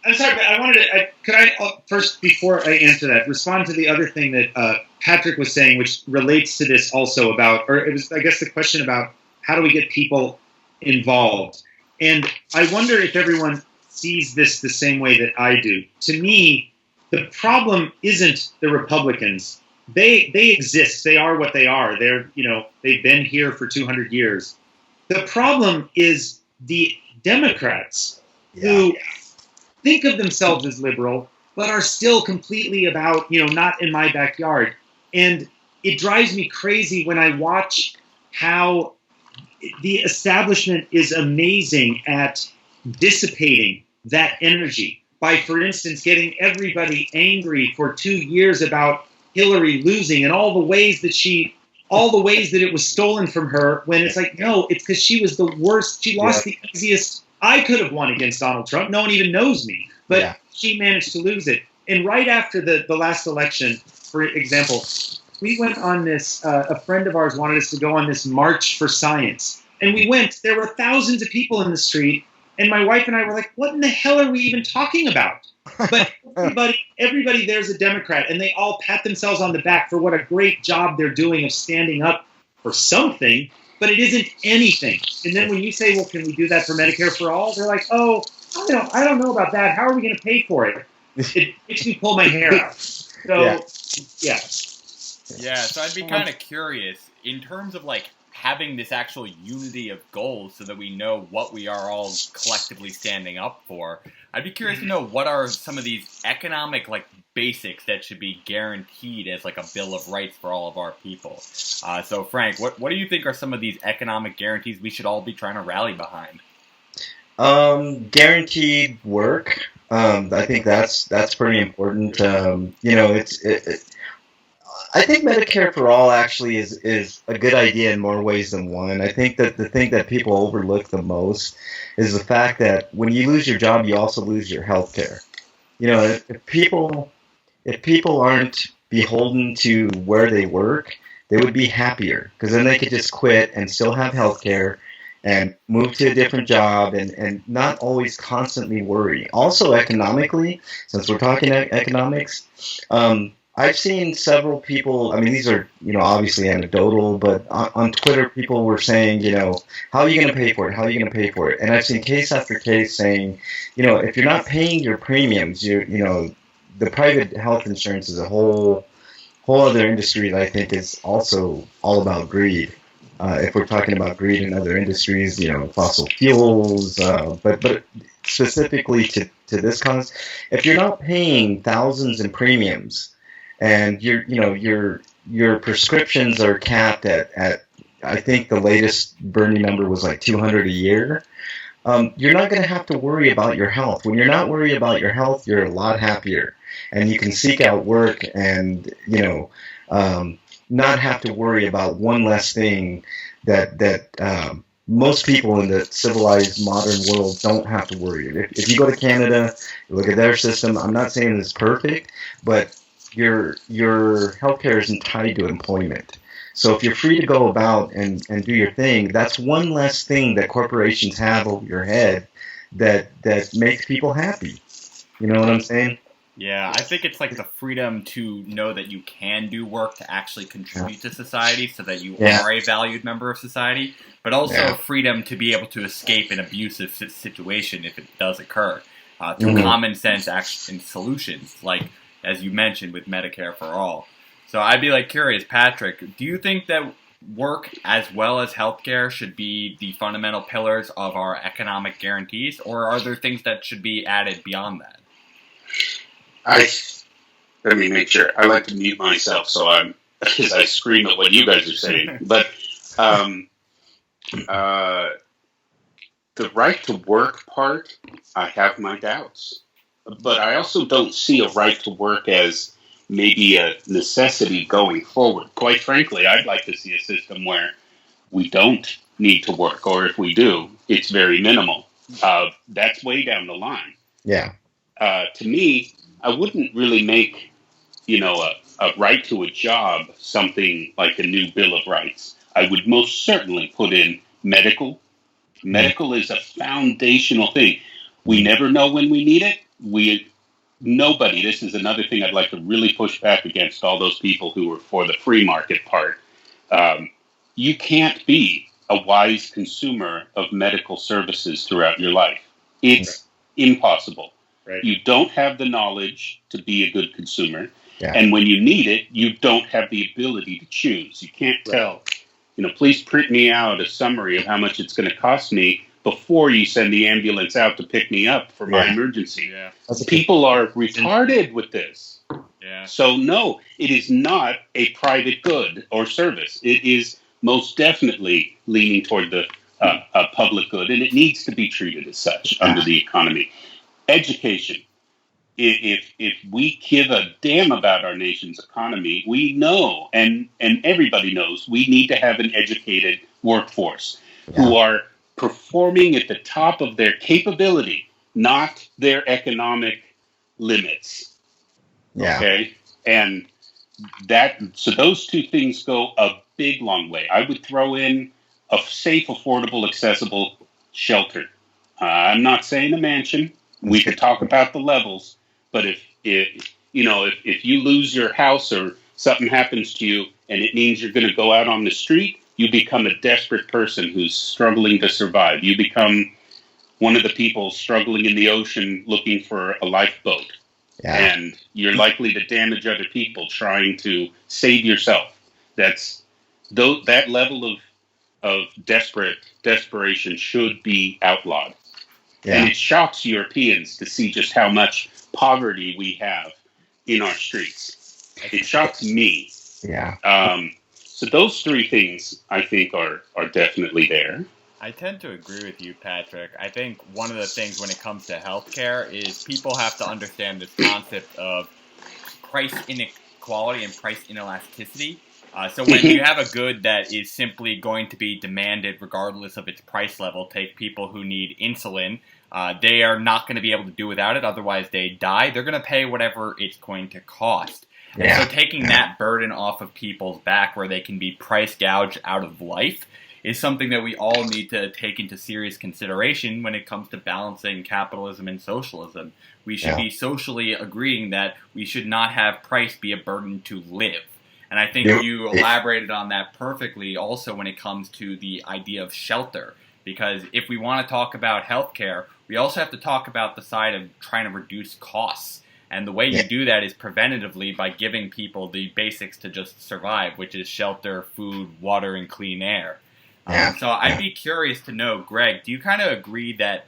I'm sorry, but I wanted to. Could I first, before I answer that, respond to the other thing that Patrick was saying, which relates to this also or it was, I guess, the question about how do we get people involved. And I wonder if everyone sees this the same way that I do. To me, the problem isn't the Republicans. They exist. They are what they are. They've been here for 200 years. The problem is the Democrats who think of themselves as liberal, but are still completely about, not in my backyard. And it drives me crazy when I watch how the establishment is amazing at dissipating that energy by, for instance, getting everybody angry for 2 years about Hillary losing and all the ways that it was stolen from her, when it's like, no, it's because she was the worst. She lost the easiest. I could have won against Donald Trump. No one even knows me, but she managed to lose it. And right after the last election, for example, we went on this, a friend of ours wanted us to go on this March for Science. And we went, there were thousands of people in the street, and my wife and I were like, what in the hell are we even talking about? But everybody there's a Democrat, and they all pat themselves on the back for what a great job they're doing of standing up for something, but it isn't anything. And then when you say, well, can we do that for Medicare for all? They're like, oh, I don't know about that. How are we going to pay for it? It makes me pull my hair out. So, yeah. Yeah, so I'd be kind of curious, in terms of, having this actual unity of goals so that we know what we are all collectively standing up for, I'd be curious to know what are some of these economic, basics that should be guaranteed as, a Bill of Rights for all of our people. So, Frank, what do you think are some of these economic guarantees we should all be trying to rally behind? Guaranteed work. I think that's pretty important. I think Medicare for all actually is a good idea in more ways than one. I think that the thing that people overlook the most is the fact that when you lose your job, you also lose your health care. If people aren't beholden to where they work, they would be happier because then they could just quit and still have health care and move to a different job and not always constantly worry. Also, economically, since we're talking economics, I've seen several people, I mean, these are, obviously anecdotal, but on Twitter, people were saying, how are you going to pay for it? How are you going to pay for it? And I've seen case after case saying, if you're not paying your premiums, the private health insurance is a whole other industry that I think is also all about greed. If we're talking about greed in other industries, fossil fuels, but specifically to this cause, if you're not paying thousands in premiums, and your prescriptions are capped at I think the latest Bernie number was like 200 a year. You're not going to have to worry about your health. When you're not worried about your health, you're a lot happier, and you can seek out work and not have to worry about one less thing that most people in the civilized modern world don't have to worry. If you go to Canada, you look at their system. I'm not saying it's perfect, but your healthcare isn't tied to employment. So if you're free to go about and do your thing, that's one less thing that corporations have over your head that makes people happy. You know what I'm saying? Yeah, I think it's like the freedom to know that you can do work to actually contribute to society so that you are a valued member of society, but also freedom to be able to escape an abusive situation if it does occur through common sense action and solutions, like, as you mentioned, with Medicare for All. So I'd be curious, Patrick, do you think that work as well as healthcare should be the fundamental pillars of our economic guarantees, or are there things that should be added beyond that? Let me make sure. I like to mute myself because I scream at what you guys are saying. But the right to work part, I have my doubts. But I also don't see a right to work as maybe a necessity going forward. Quite frankly, I'd like to see a system where we don't need to work, or if we do, it's very minimal. That's way down the line. Yeah. To me, I wouldn't really make, a right to a job something like a new Bill of Rights. I would most certainly put in medical. Medical is a foundational thing. We never know when we need it. Nobody, this is another thing I'd like to really push back against all those people who are for the free market part. You can't be a wise consumer of medical services throughout your life. It's impossible. Right. You don't have the knowledge to be a good consumer. Yeah. And when you need it, you don't have the ability to choose. You can't tell, please print me out a summary of how much it's going to cost me before you send the ambulance out to pick me up for my emergency. Yeah. People are retarded with this. Yeah. So no, it is not a private good or service. It is most definitely leaning toward the public good, and it needs to be treated as such under the economy. Education. If we give a damn about our nation's economy, we know, and everybody knows, we need to have an educated workforce who are performing at the top of their capability, not their economic limits. Yeah. Okay? And so those two things go a big, long way. I would throw in a safe, affordable, accessible shelter. I'm not saying a mansion. We could talk about the levels, but if you lose your house or something happens to you and it means you're going to go out on the street, you become a desperate person who's struggling to survive. You become one of the people struggling in the ocean looking for a lifeboat. Yeah. And you're likely to damage other people trying to save yourself. That level of desperation should be outlawed. Yeah. And it shocks Europeans to see just how much poverty we have in our streets. It shocks me. Yeah. So those three things, I think, are definitely there. I tend to agree with you, Patrick. I think one of the things when it comes to healthcare is people have to understand this concept of price inequality and price inelasticity. So when you have a good that is simply going to be demanded regardless of its price level, take people who need insulin, they are not going to be able to do without it, otherwise they die. They're going to pay whatever it's going to cost. Yeah. And so taking that burden off of people's back where they can be price gouged out of life is something that we all need to take into serious consideration when it comes to balancing capitalism and socialism. We should be socially agreeing that we should not have price be a burden to live. And I think you elaborated on that perfectly also when it comes to the idea of shelter. Because if we want to talk about healthcare, we also have to talk about the side of trying to reduce costs. And the way you do that is preventatively by giving people the basics to just survive, which is shelter, food, water, and clean air. So I'd be curious to know, Greg, do you kind of agree that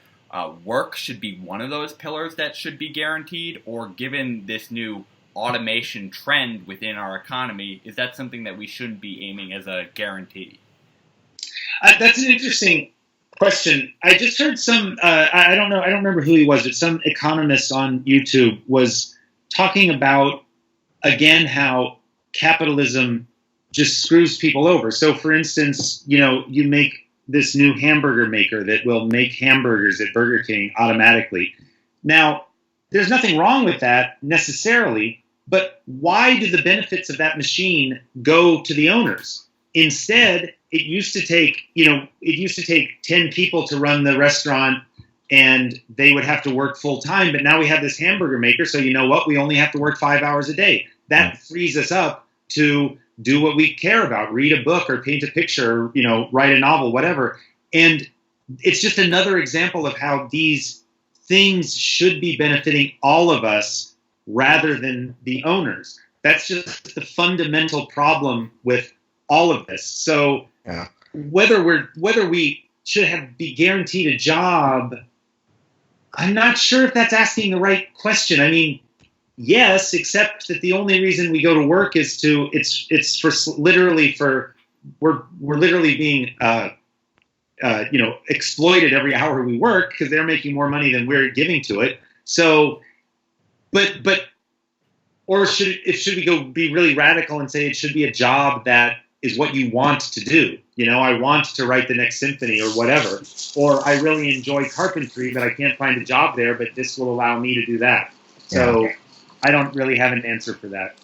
work should be one of those pillars that should be guaranteed? Or given this new automation trend within our economy, is that something that we shouldn't be aiming as a guarantee? That's an interesting question. I just heard some, I don't remember who he was, but some economist on YouTube was talking about, again, how capitalism just screws people over. So, for instance, you make this new hamburger maker that will make hamburgers at Burger King automatically. Now, there's nothing wrong with that necessarily, but why do the benefits of that machine go to the owners? Instead, it used to take 10 people to run the restaurant and they would have to work full time. But now we have this hamburger maker. So you know what? We only have to work 5 hours a day. That frees us up to do what we care about, read a book or paint a picture, or, write a novel, whatever. And it's just another example of how these things should be benefiting all of us rather than the owners. That's just the fundamental problem with all of this. So whether we should be guaranteed a job, I'm not sure if that's asking the right question. I mean, yes, except that the only reason we go to work is we're literally being exploited every hour we work because they're making more money than we're giving to it. So, or should we be really radical and say it should be a job that is what you want to do? I want to write the next symphony or whatever. Or I really enjoy carpentry, but I can't find a job there, but this will allow me to do that. So I don't really have an answer for that.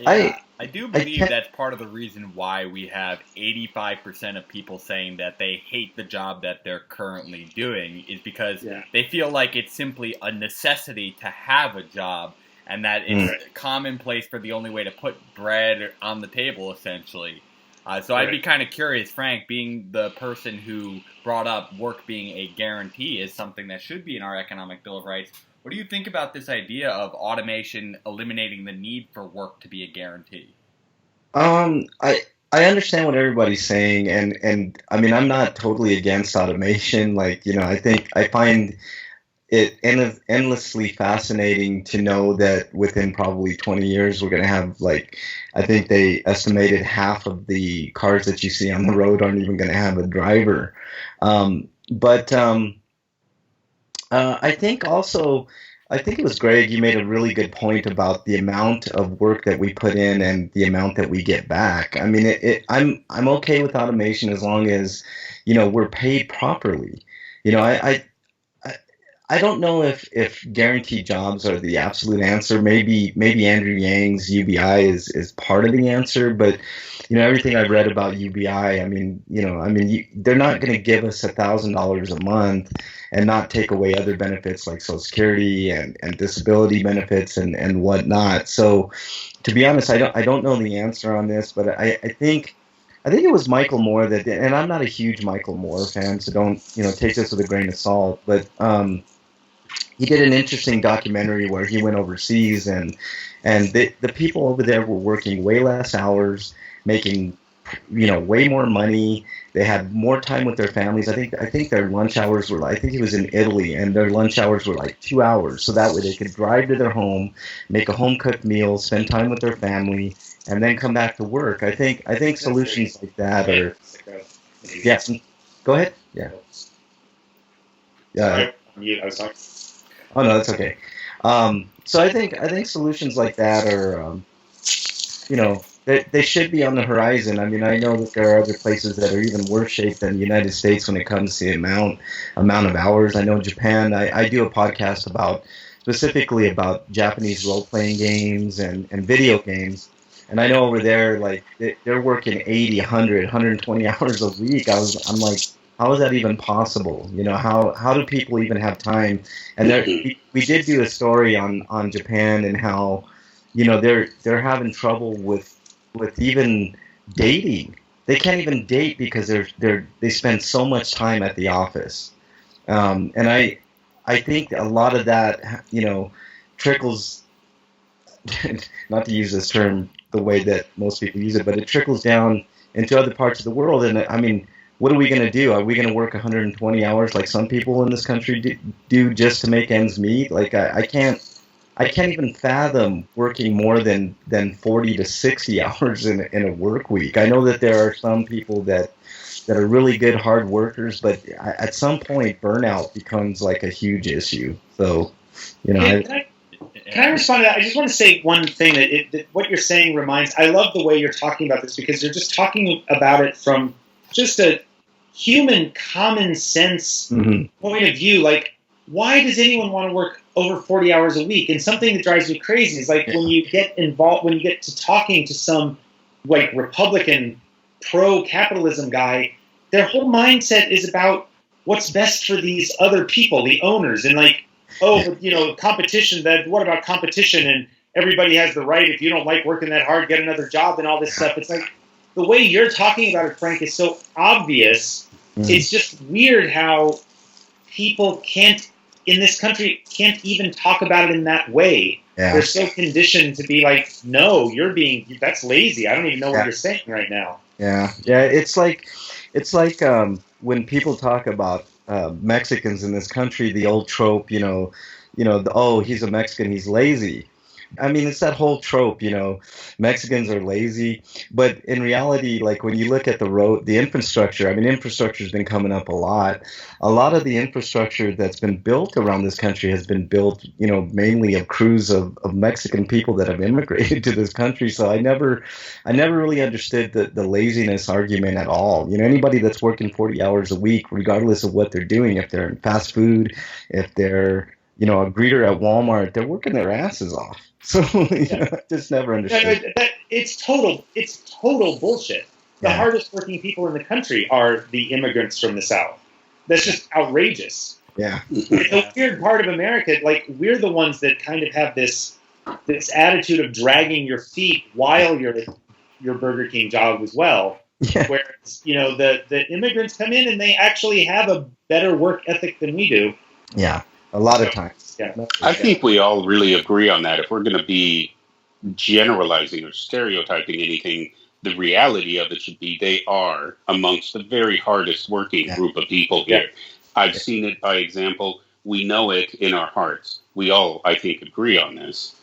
I do believe that's part of the reason why we have 85% of people saying that they hate the job that they're currently doing is because they feel like it's simply a necessity to have a job and that it's commonplace for the only way to put bread on the table, essentially. So I'd be kind of curious, Frank, being the person who brought up work being a guarantee is something that should be in our Economic Bill of Rights. What do you think about this idea of automation eliminating the need for work to be a guarantee? I understand what everybody's saying, and I mean, I'm not totally against automation. Like, I find it endlessly fascinating to know that within probably 20 years we're going to have, like, I think they estimated half of the cars that you see on the road aren't even going to have a driver. I think it was Greg, you made a really good point about the amount of work that we put in and the amount that we get back. I mean, I'm okay with automation as long as, we're paid properly. I don't know if guaranteed jobs are the absolute answer. Maybe Andrew Yang's UBI is part of the answer, but everything I've read about UBI, they're not going to give us $1,000 a month and not take away other benefits like Social Security and disability benefits and whatnot. So, to be honest, I don't know the answer on this, but I think it was Michael Moore that did, and I'm not a huge Michael Moore fan, so don't take this with a grain of salt, but he did an interesting documentary where he went overseas and the people over there were working way less hours, making way more money. They had more time with their families. I think their lunch hours were, I think he was in Italy, and their lunch hours were like 2 hours. So that way they could drive to their home, make a home cooked meal, spend time with their family, and then come back to work. I think solutions like that are. Yes. Go ahead. Yeah. I was talking. Oh no, that's okay. So I think solutions like that are, they should be on the horizon. I mean, I know that there are other places that are even worse shape than the United States when it comes to the amount of hours. I know Japan. I do a podcast specifically about Japanese role-playing games and video games, And I know over there, like they're working 80, 100, 120 hours a week. I'm like, how is that even possible? You know, how do people even have time? And we did do a story on Japan and how, you know, they're having trouble with even dating. They can't even date because they spend so much time at the office. And I think a lot of that, you know, trickles, not to use this term the way that most people use it, but it trickles down into other parts of the world. And I mean, what are we going to do? Are we going to work 120 hours like some people in this country do just to make ends meet? Like I can't even fathom working more than 40 to 60 hours in a work week. I know that there are some people that are really good hard workers, but at some point burnout becomes like a huge issue. So, you know, Can I respond to that? I just want to say one thing that what you're saying reminds. I love the way you're talking about this because you're just talking about it from just a human common sense point of view. Like, why does anyone want to work over 40 hours a week? And something that drives me crazy is like when you get involved, when you get to talking to some like Republican pro-capitalism guy, their whole mindset is about what's best for these other people, the owners, and like, oh, but, you know, competition. What about competition? And everybody has the right. If you don't like working that hard, get another job and all this stuff. It's like the way you're talking about it, Frank, is so obvious. It's just weird how people in this country can't even talk about it in that way. Yeah. They're so conditioned to be like, no, that's lazy. I don't even know what you're saying right now. Yeah. It's like when people talk about Mexicans in this country, the old trope, oh, he's a Mexican, he's lazy. I mean, it's that whole trope, Mexicans are lazy, but in reality, like when you look at the infrastructure, I mean, infrastructure has been coming up a lot. A lot of the infrastructure that's been built around this country has been built, mainly of crews of Mexican people that have immigrated to this country. So I never really understood the laziness argument at all. Anybody that's working 40 hours a week, regardless of what they're doing, if they're in fast food, if they're a greeter at Walmart, they're working their asses off. So I just never understood. It's total bullshit. The hardest working people in the country are the immigrants from the South. That's just outrageous. Yeah. The weird part of America, like we're the ones that kind of have this attitude of dragging your feet while you're your Burger King job as well. Yeah. Whereas, the immigrants come in and they actually have a better work ethic than we do. Yeah. A lot of times. Yeah. I think we all really agree on that. If we're going to be generalizing or stereotyping anything, the reality of it should be they are amongst the very hardest working group of people here. Yeah. I've seen it by example. We know it in our hearts. We all, I think, agree on this.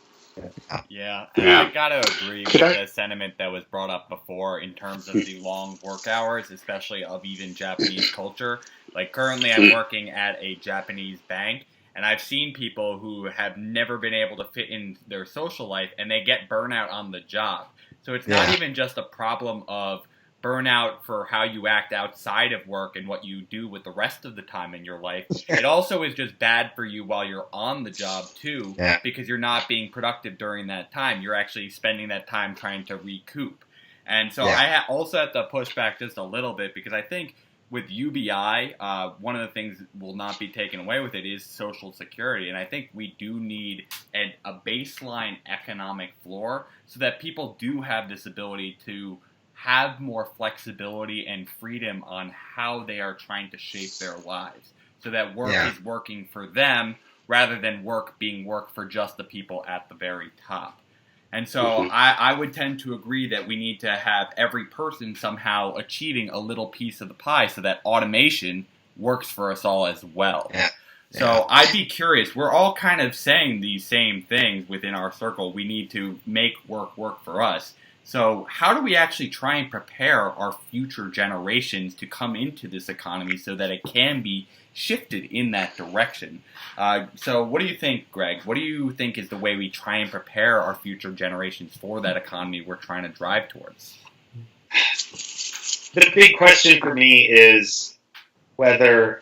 Yeah. I got to agree with the sentiment that was brought up before in terms of the long work hours, especially of even Japanese culture. Like currently I'm working at a Japanese bank, and I've seen people who have never been able to fit in their social life, and they get burnout on the job. So it's not even just a problem of burnout for how you act outside of work and what you do with the rest of the time in your life. It also is just bad for you while you're on the job, too, because you're not being productive during that time. You're actually spending that time trying to recoup. And so I also have to push back just a little bit because I think with UBI, one of the things that will not be taken away with it is Social Security. And I think we do need a baseline economic floor so that people do have this ability to have more flexibility and freedom on how they are trying to shape their lives. So that work is working for them rather than work being work for just the people at the very top. And so I would tend to agree that we need to have every person somehow achieving a little piece of the pie so that automation works for us all as well. Yeah. So I'd be curious. We're all kind of saying these same things within our circle. We need to make work for us. So how do we actually try and prepare our future generations to come into this economy so that it can be shifted in that direction? So what do you think, Greg? What do you think is the way we try and prepare our future generations for that economy we're trying to drive towards? The big question for me is whether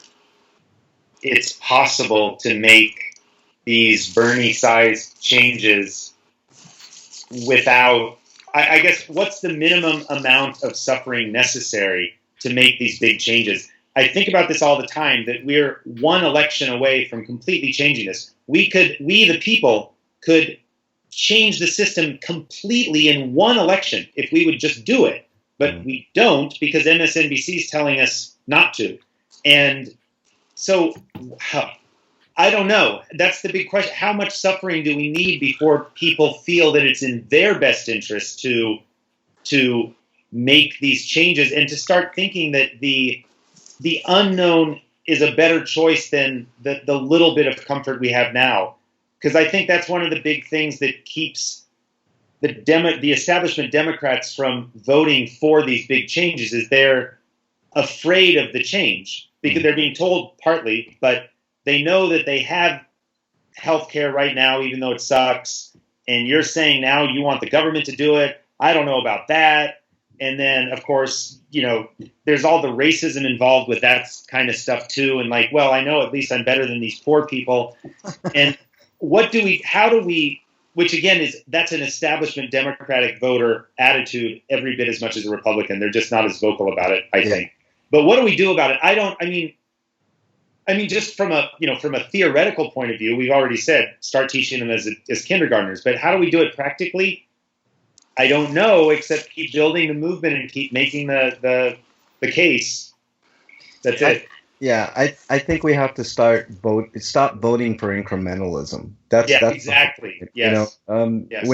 it's possible to make these Bernie-sized changes without I guess what's the minimum amount of suffering necessary to make these big changes? I think about this all the time, that we're one election away from completely changing this. We the people, could change the system completely in one election if we would just do it. But we don't, because MSNBC is telling us not to. And so, I don't know. That's the big question. How much suffering do we need before people feel that it's in their best interest to make these changes, and to start thinking that the unknown is a better choice than the little bit of comfort we have now? Because I think that's one of the big things that keeps the establishment Democrats from voting for these big changes, is they're afraid of the change, because they're being told partly, but they know that they have health care right now, even though it sucks. And you're saying now you want the government to do it. I don't know about that. And then, of course, there's all the racism involved with that kind of stuff too. And like, well, I know at least I'm better than these poor people. And how do we, which again that's an establishment Democratic voter attitude every bit as much as a Republican. They're just not as vocal about it, I think. But what do we do about it? I mean, just from a theoretical point of view, we've already said start teaching them as kindergartners. But how do we do it practically? I don't know, except keep building the movement and keep making the case. That's it. Yeah, I think we have to stop voting for incrementalism. That's exactly. Yes. Yes.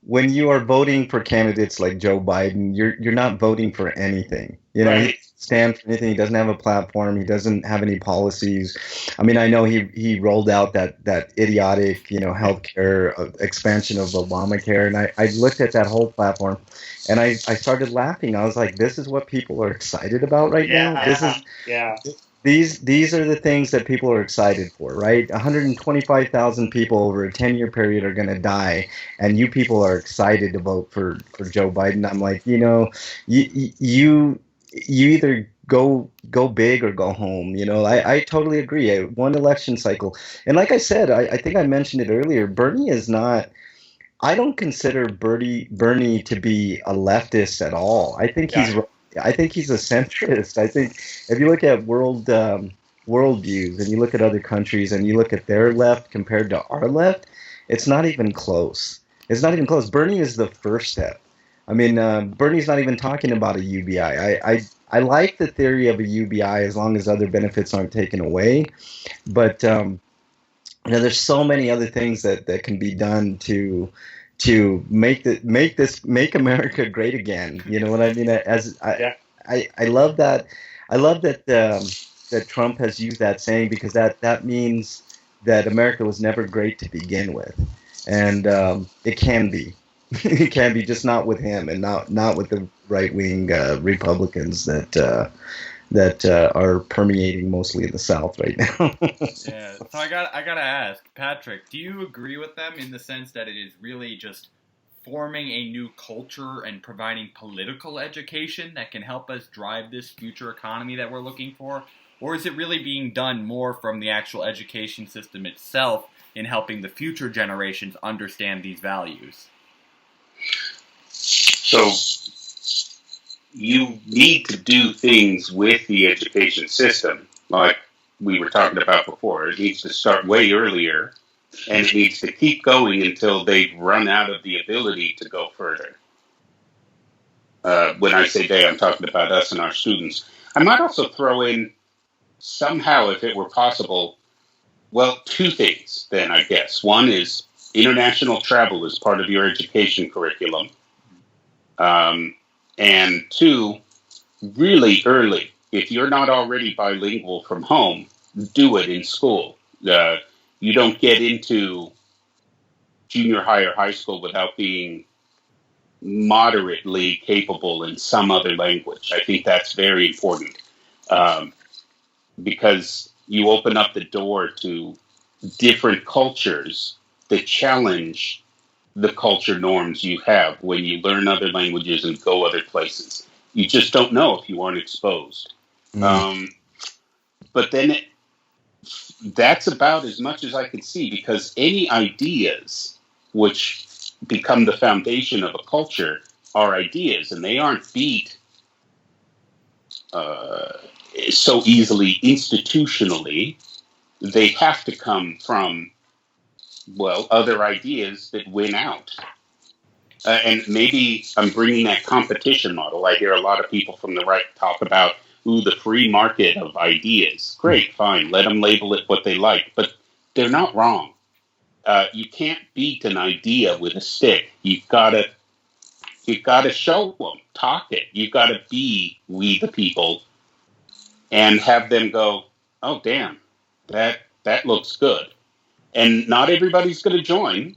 When you are voting for candidates like Joe Biden, you're not voting for anything. Right. He doesn't stand for anything. He doesn't have a platform. He doesn't have any policies. I mean, I know he rolled out that idiotic, healthcare expansion of Obamacare, and I looked at that whole platform, and I started laughing. I was like, this is what people are excited about right now. These are the things that people are excited for, right? 125,000 people over a 10-year period are going to die, and you people are excited to vote for Joe Biden. I'm like, you either go big or go home. I totally agree. One election cycle, and like I said, I think I mentioned it earlier. Bernie is not. I don't consider Bernie to be a leftist at all. I think he's a centrist. I think if you look at worldviews and you look at other countries and you look at their left compared to our left, it's not even close. It's not even close. Bernie is the first step. I mean, Bernie's not even talking about a UBI. I like the theory of a UBI as long as other benefits aren't taken away, but there's so many other things that can be done to make America great again. You know what I mean? I love that. I love that that Trump has used that saying, because that means that America was never great to begin with, and it can be. It can be, just not with him, and not with the right wing Republicans that are permeating mostly in the South right now. Yeah, so I gotta ask, Patrick, do you agree with them in the sense that it is really just forming a new culture and providing political education that can help us drive this future economy that we're looking for? Or is it really being done more from the actual education system itself in helping the future generations understand these values? So you need to do things with the education system, like we were talking about before. It needs to start way earlier, and it needs to keep going until they run out of the ability to go further. When I say they, I'm talking about us and our students. I might also throw in, somehow, if it were possible, well, two things then, I guess. One is international travel is part of your education curriculum. And two, really early, if you're not already bilingual from home, do it in school. You don't get into junior high or high school without being moderately capable in some other language. I think that's very important, because you open up the door to different cultures that challenge the culture norms you have when you learn other languages and go other places. You just don't know if you aren't exposed. But then that's about as much as I can see, because any ideas which become the foundation of a culture are ideas, and they aren't beat so easily institutionally. They have to come from, well, other ideas that win out. And maybe I'm bringing that competition model. I hear a lot of people from the right talk about, the free market of ideas. Great, fine, let them label it what they like. But they're not wrong. You can't beat an idea with a stick. You've got to show them, talk it. You've got to be we the people, and have them go, oh damn, that looks good. And not everybody's going to join.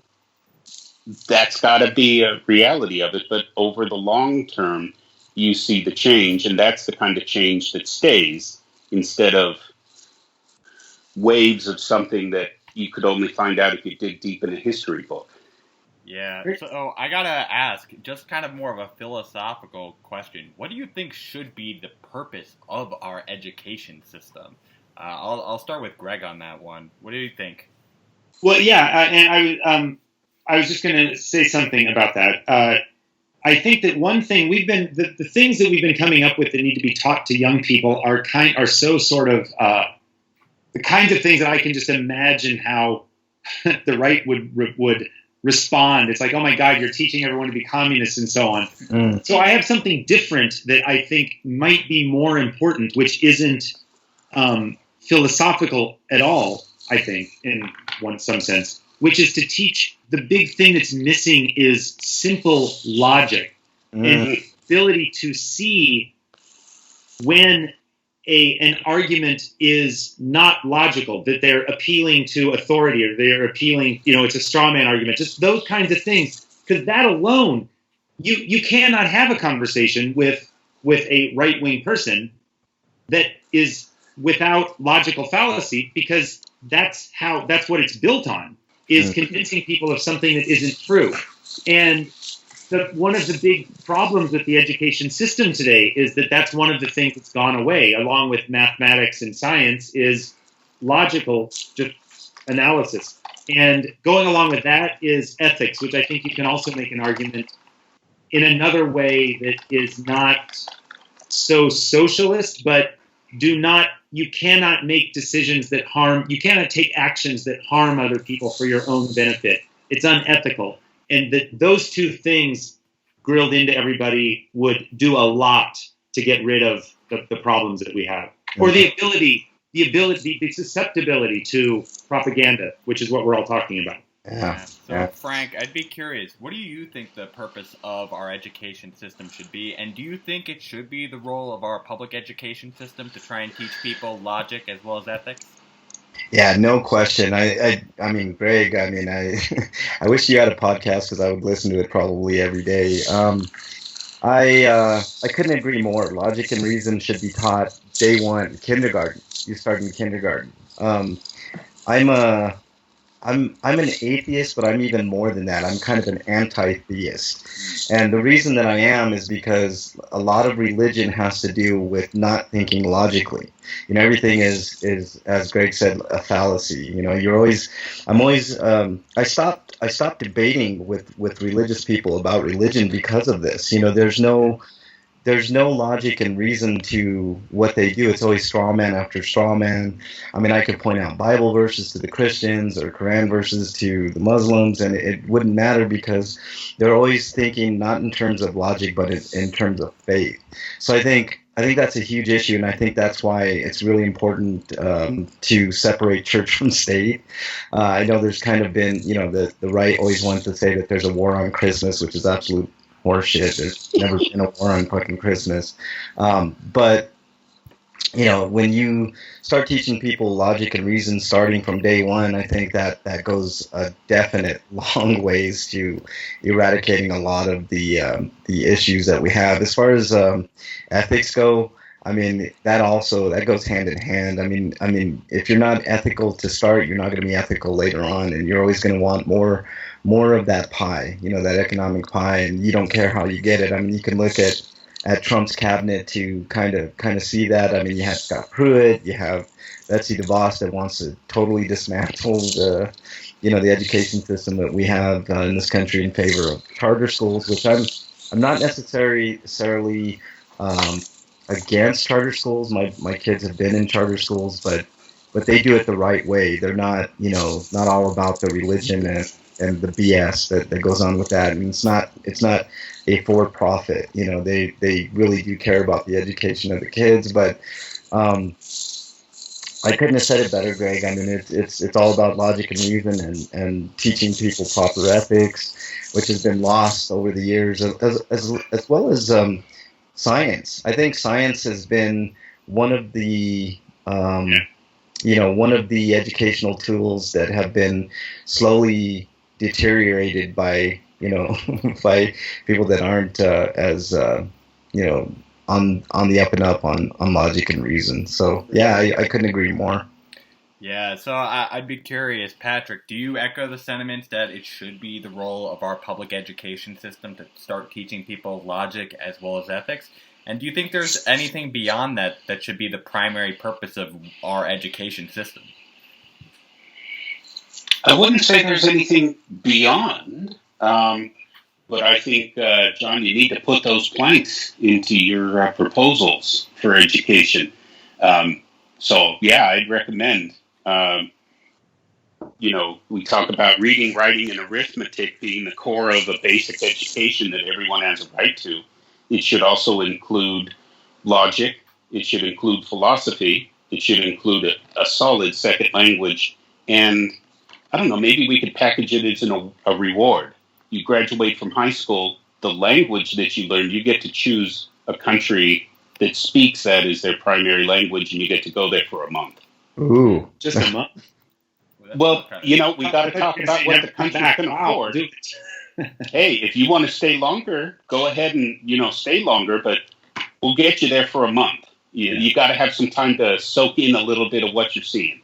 That's got to be a reality of it. But over the long term, you see the change, and that's the kind of change that stays, instead of waves of something that you could only find out if you dig deep in a history book. Yeah, so I gotta ask, just kind of more of a philosophical question. What do you think should be the purpose of our education system? I'll start with Greg on that one. What do you think? Well, yeah, and I was just going to say something about that. I think that one thing the things that we've been coming up with that need to be taught to young people are so sort of the kinds of things that I can just imagine how the right would respond. It's like, oh my God, you're teaching everyone to be communists and so on. Mm. So I have something different that I think might be more important, which isn't philosophical at all, I think, in some sense, which is to teach. The big thing that's missing is simple logic and the ability to see when an argument is not logical, that they're appealing to authority, or they're appealing, it's a straw man argument, just those kinds of things. Because that alone, you cannot have a conversation with a right-wing person that is without logical fallacy, because that's what it's built on, is convincing people of something that isn't true. And one of the big problems with the education system today is that that's one of the things that's gone away, along with mathematics and science, is logical just analysis. And going along with that is ethics, which I think you can also make an argument in another way that is not so socialist, but you cannot make decisions that you cannot take actions that harm other people for your own benefit. It's unethical. And those two things grilled into everybody would do a lot to get rid of the problems that we have. Or the susceptibility to propaganda, which is what we're all talking about. So, Frank, I'd be curious, what do you think the purpose of our education system should be? And do you think it should be the role of our public education system to try and teach people logic as well as ethics? Yeah, no question. I mean, Greg, I wish you had a podcast, because I would listen to it probably every day. I couldn't agree more. Logic and reason should be taught day one, kindergarten. You start in kindergarten. I'm an atheist, but I'm even more than that. I'm kind of an anti-theist. And the reason that I am is because a lot of religion has to do with not thinking logically. Everything is, as Greg said, a fallacy. I stopped debating with religious people about religion because of this. There's no logic and reason to what they do. It's always straw man after straw man. I could point out Bible verses to the Christians or Quran verses to the Muslims, and it wouldn't matter, because they're always thinking not in terms of logic, but in terms of faith. So I think that's a huge issue, and I think that's why it's really important to separate church from state. I know there's kind of been, the right always wants to say that there's a war on Christmas, which is absolute horseshit. There's never been a war on fucking Christmas. But when you start teaching people logic and reason starting from day one, I think that goes a definite long ways to eradicating a lot of the issues that we have. As far as ethics go, that goes hand in hand. If you're not ethical to start, you're not going to be ethical later on, and you're always going to want more of that pie, that economic pie, and you don't care how you get it. You can look at at Trump's cabinet to kind of see that. I mean, you have Scott Pruitt, you have Betsy DeVos that wants to totally dismantle the education system that we have in this country in favor of charter schools, which I'm not necessarily against charter schools. My kids have been in charter schools, but they do it the right way. They're not not all about the religion and the BS that goes on with that. I mean, it's not a for-profit. They really do care about the education of the kids, but I couldn't have said it better, Greg. I mean, it's all about logic and reason and teaching people proper ethics, which has been lost over the years, as well as science. I think science has been one of the one of the educational tools that have been slowly deteriorated by by people that aren't as on the up and up on logic and reason. So yeah, I couldn't agree more. Yeah, so I'd be curious, Patrick, do you echo the sentiments that it should be the role of our public education system to start teaching people logic as well as ethics? And do you think there's anything beyond that that should be the primary purpose of our education system? I wouldn't say there's anything beyond, but I think, John, you need to put those planks into your proposals for education. So, yeah, I'd recommend, we talk about reading, writing, and arithmetic being the core of a basic education that everyone has a right to. It should also include logic. It should include philosophy. It should include a solid second language. And I don't know, maybe we could package it as a reward. You graduate from high school, the language that you learn, you get to choose a country that speaks that as their primary language, and you get to go there for a month. Ooh. Just a month? Well, we got to talk about what the country can afford. Hey, if you want to stay longer, go ahead and, stay longer, but we'll get you there for a month. You got to have some time to soak in a little bit of what you're seeing.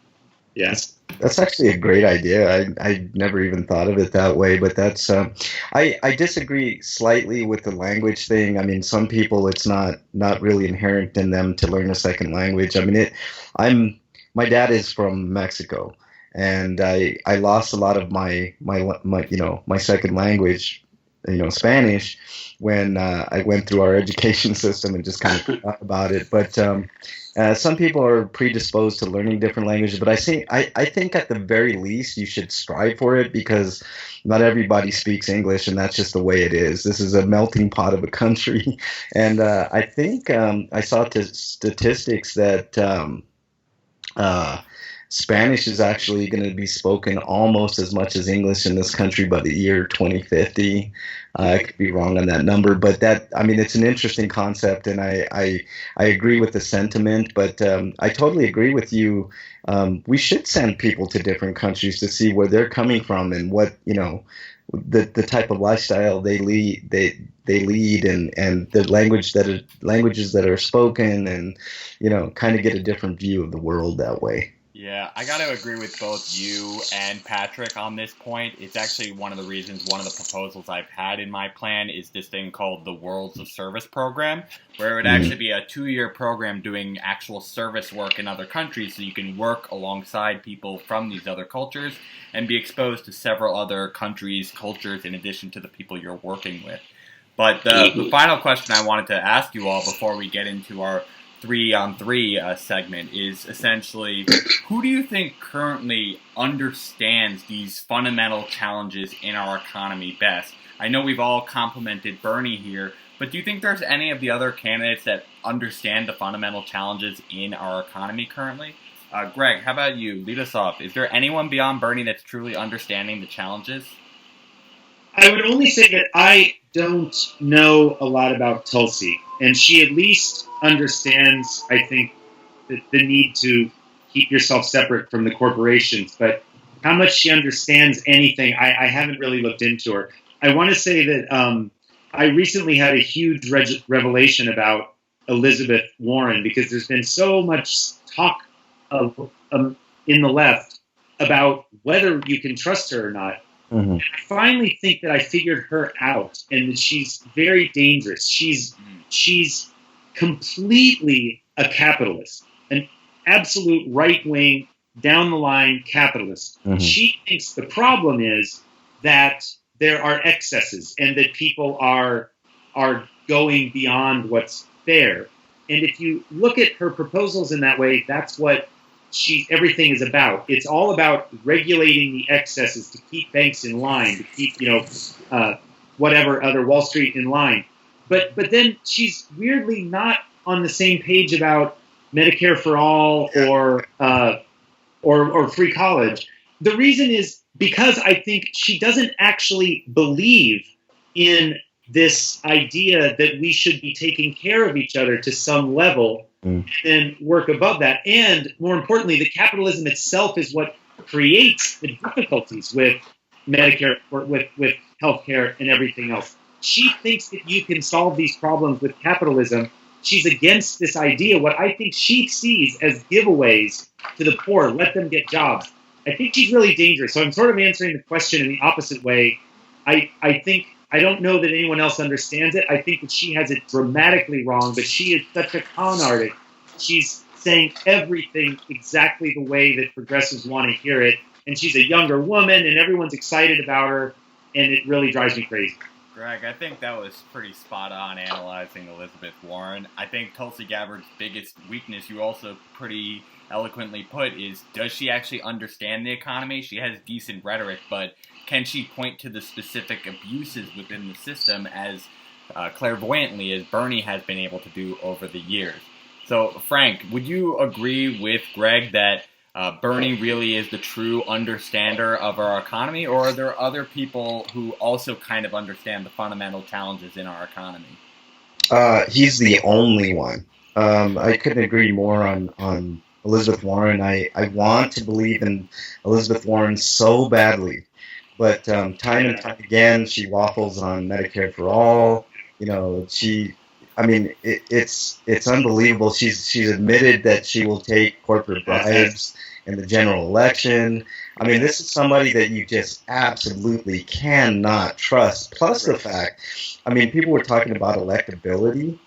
Yes. That's actually a great idea. I never even thought of it that way, but that's I disagree slightly with the language thing. I mean, some people it's not really inherent in them to learn a second language. I mean, my dad is from Mexico, and I lost a lot of my second language, Spanish, when I went through our education system and just kind of forgot about it. But some people are predisposed to learning different languages, but I think at the very least you should strive for it, because not everybody speaks English, and that's just the way it is. This is a melting pot of a country, and I think I saw statistics that Spanish is actually going to be spoken almost as much as English in this country by the year 2050. I could be wrong on that number, but it's an interesting concept, and I agree with the sentiment, but I totally agree with you. We should send people to different countries to see where they're coming from and what, the type of lifestyle they lead, and the languages that are spoken, and, kind of get a different view of the world that way. Yeah, I got to agree with both you and Patrick on this point. It's actually one of the reasons, one of the proposals I've had in my plan is this thing called the Worlds of Service program, where it would actually be a 2-year program doing actual service work in other countries, so you can work alongside people from these other cultures and be exposed to several other countries' cultures in addition to the people you're working with. But the final question I wanted to ask you all before we get into our 3-on-3 segment is essentially, who do you think currently understands these fundamental challenges in our economy best? I know we've all complimented Bernie here, but do you think there's any of the other candidates that understand the fundamental challenges in our economy currently? Greg, how about you? Lead us off. Is there anyone beyond Bernie that's truly understanding the challenges? I would only say that I don't know a lot about Tulsi, and she at least understands, I think, the need to keep yourself separate from the corporations. But how much she understands anything, I haven't really looked into her. I want to say that I recently had a huge revelation about Elizabeth Warren, because there's been so much talk of in the left about whether you can trust her or not. Mm-hmm. I finally think that I figured her out, and that she's very dangerous. She's she's completely a capitalist, an absolute right-wing, down-the-line capitalist. Mm-hmm. She thinks the problem is that there are excesses and that people are going beyond what's fair. And if you look at her proposals in that way, that's what everything is about. It's all about regulating the excesses to keep banks in line, to keep whatever other Wall Street in line. But then she's weirdly not on the same page about Medicare for all or free college. The reason is because I think she doesn't actually believe in this idea that we should be taking care of each other to some level and work above that. And more importantly, the capitalism itself is what creates the difficulties with Medicare, or with healthcare and everything else. She thinks that you can solve these problems with capitalism. She's against this idea, what I think she sees as giveaways to the poor, let them get jobs. I think she's really dangerous. So I'm sort of answering the question in the opposite way. I don't know that anyone else understands it. I think that she has it dramatically wrong, but she is such a con artist. She's saying everything exactly the way that progressives want to hear it. And she's a younger woman, and everyone's excited about her, and it really drives me crazy. Greg, I think that was pretty spot on analyzing Elizabeth Warren. I think Tulsi Gabbard's biggest weakness, you also pretty eloquently put, is does she actually understand the economy? She has decent rhetoric, but can she point to the specific abuses within the system as clairvoyantly as Bernie has been able to do over the years? So, Frank, would you agree with Greg that Bernie really is the true understander of our economy, or are there other people who also kind of understand the fundamental challenges in our economy? He's the only one. I couldn't agree more on Elizabeth Warren. I want to believe in Elizabeth Warren so badly, but time and time again, she waffles on Medicare for all. It's unbelievable. She's admitted that she will take corporate bribes in the general election. I mean, this is somebody that you just absolutely cannot trust. Plus the fact, people were talking about electability.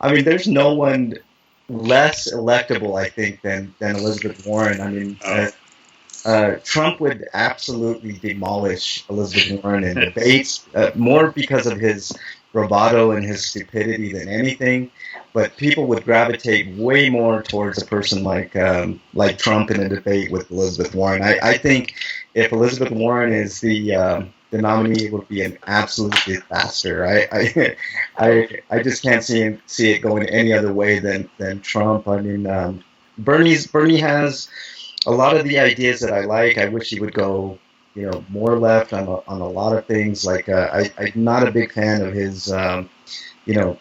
There's no one less electable, I think, than Elizabeth Warren. Trump would absolutely demolish Elizabeth Warren in debates, more because of his bravado and his stupidity than anything. But people would gravitate way more towards a person like Trump in a debate with Elizabeth Warren. I think if Elizabeth Warren is the nominee, it would be an absolute disaster. I just can't see it going any other way than Trump. Bernie has a lot of the ideas that I like. I wish he would go, more left on a lot of things. Like I'm not a big fan of his,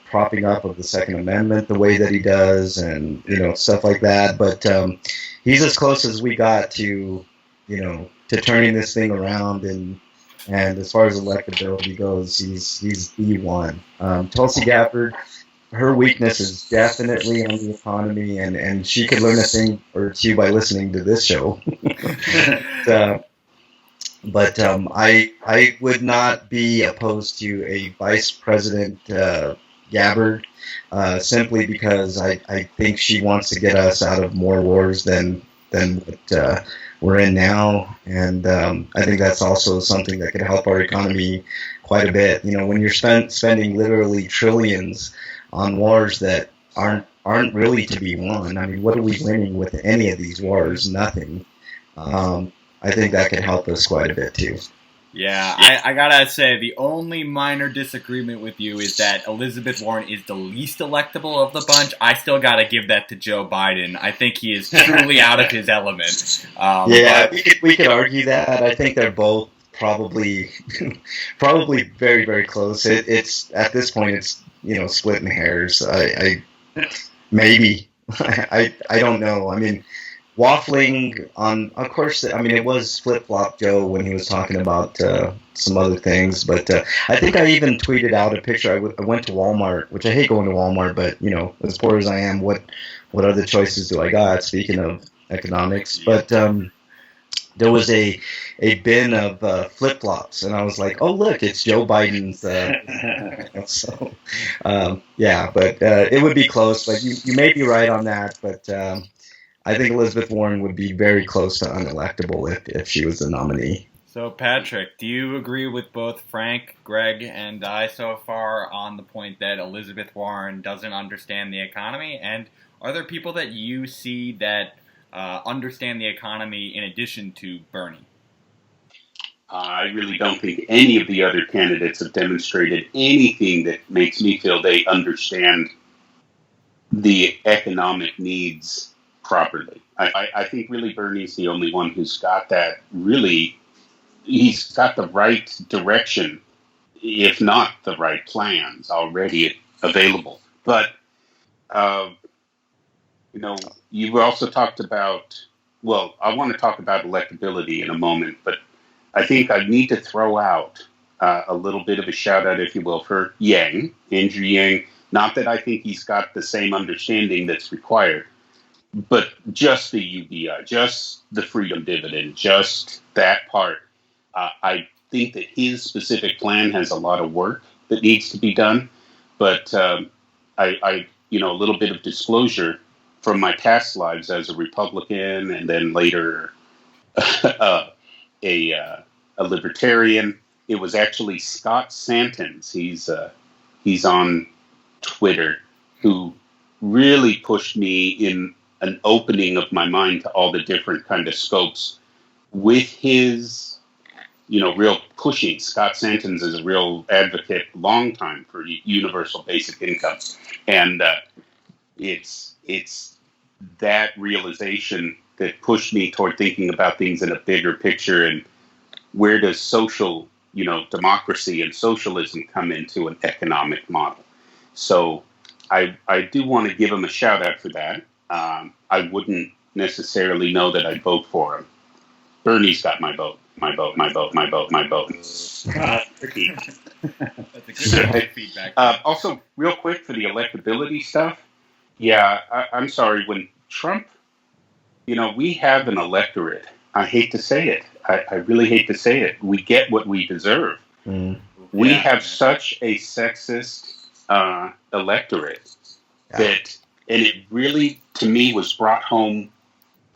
propping up of the Second Amendment the way that he does, and stuff like that. But he's as close as we got to turning this thing around. And as far as electability goes, he's the one. Tulsi Gabbard, her weakness is definitely on the economy, and she could learn a thing or two by listening to this show. But I would not be opposed to a Vice President Gabbard, simply because I think she wants to get us out of more wars than what we're in now, and I think that's also something that could help our economy quite a bit. When you're spending literally trillions on wars that aren't really to be won. What are we winning with any of these wars? Nothing. I think that could help us quite a bit too. Yeah, I gotta say, the only minor disagreement with you is that Elizabeth Warren is the least electable of the bunch. I still gotta give that to Joe Biden. I think he is truly out of his element. We could argue that. I think they're both probably very, very close. It's at this point, it's splitting hairs. Maybe I don't know. Waffling on, of course, it was flip-flop Joe when he was talking about some other things, but I think I even tweeted out a picture. I went to Walmart, which I hate going to Walmart, but, as poor as I am, what other choices do I got, speaking of economics? But there was a bin of flip flops, and I was like, oh look, it's Joe Biden's. So yeah, but it would be close. But you may be right on that. But I think Elizabeth Warren would be very close to unelectable if she was the nominee. So, Patrick, do you agree with both Frank, Greg, and I so far on the point that Elizabeth Warren doesn't understand the economy? And are there people that you see that understand the economy in addition to Bernie? I really don't think any of the other candidates have demonstrated anything that makes me feel they understand the economic needs properly. I think really Bernie's the only one who's got that really. He's got the right direction, if not the right plans already available. But, you also talked about, well, I want to talk about electability in a moment, but I think I need to throw out a little bit of a shout out, if you will, for Andrew Yang. Not that I think he's got the same understanding that's required, but just the UBI, just the freedom dividend, just that part. I think that his specific plan has a lot of work that needs to be done, but a little bit of disclosure from my past lives as a Republican and then later a libertarian. It was actually Scott Santens. He's on Twitter, who really pushed me in an opening of my mind to all the different kind of scopes with his. Real pushing. Scott Santens is a real advocate, long time, for universal basic income, and it's that realization that pushed me toward thinking about things in a bigger picture and where does social, democracy and socialism come into an economic model. So I do want to give him a shout out for that. I wouldn't necessarily know that I'd vote for him. Bernie's got my vote. My vote. Tricky. That's a good feedback. Also, real quick for the electability stuff. Yeah, I'm sorry. When Trump, we have an electorate. I hate to say it. I really hate to say it. We get what we deserve. We have such a sexist electorate that, and it really, to me, was brought home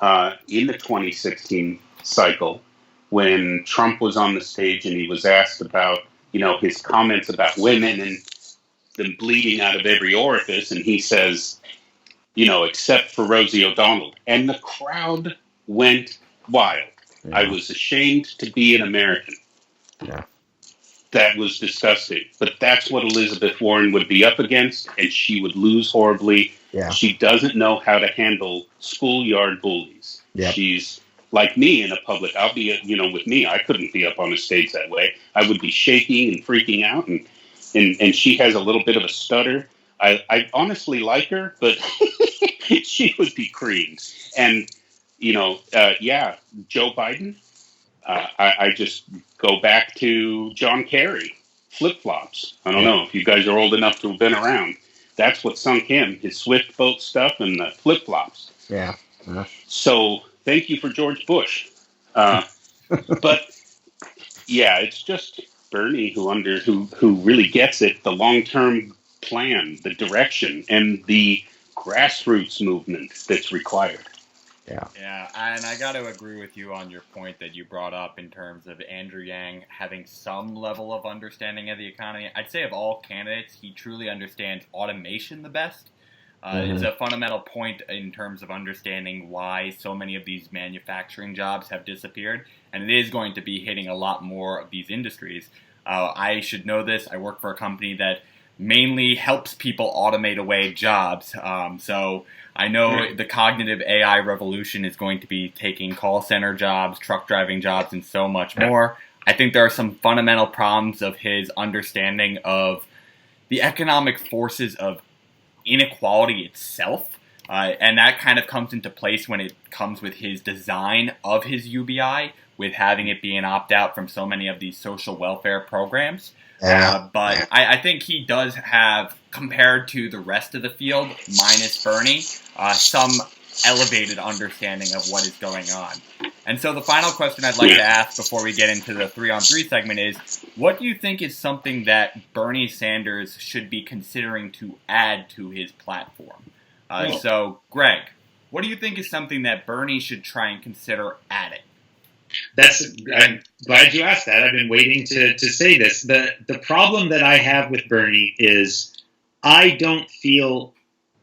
in the 2016 cycle, when Trump was on the stage and he was asked about, his comments about women and them bleeding out of every orifice. And he says, except for Rosie O'Donnell. And the crowd went wild. Yeah. I was ashamed to be an American. Yeah. That was disgusting. But that's what Elizabeth Warren would be up against, and she would lose horribly. Yeah. She doesn't know how to handle schoolyard bullies. Yeah. She's like me in a public, I'll be, with me, I couldn't be up on a stage that way. I would be shaking and freaking out, and she has a little bit of a stutter. I honestly like her, but she would be creamed. And, Joe Biden, I just go back to John Kerry, flip-flops. I don't know if you guys are old enough to have been around. That's what sunk him, his Swift boat stuff and the flip-flops. Yeah. So thank you for George Bush. But yeah, it's just Bernie who really gets it, the long-term plan, the direction, and the grassroots movement that's required. Yeah, and I got to agree with you on your point that you brought up in terms of Andrew Yang having some level of understanding of the economy. I'd say of all candidates, he truly understands automation the best. It's a fundamental point in terms of understanding why so many of these manufacturing jobs have disappeared, and it is going to be hitting a lot more of these industries. I should know this. I work for a company that mainly helps people automate away jobs. So I know the cognitive AI revolution is going to be taking call center jobs, truck driving jobs, and so much more. I think there are some fundamental problems of his understanding of the economic forces of inequality itself. And that kind of comes into place when it comes with his design of his UBI, with having it be an opt-out from so many of these social welfare programs. But I think he does have, compared to the rest of the field, minus Bernie, some elevated understanding of what is going on. And so the final question I'd like to ask before we get into the 3-on-3 segment is, what do you think is something that Bernie Sanders should be considering to add to his platform? So, Greg, what do you think is something that Bernie should try and consider adding? I'm glad you asked that. I've been waiting to say this. The problem that I have with Bernie is I don't feel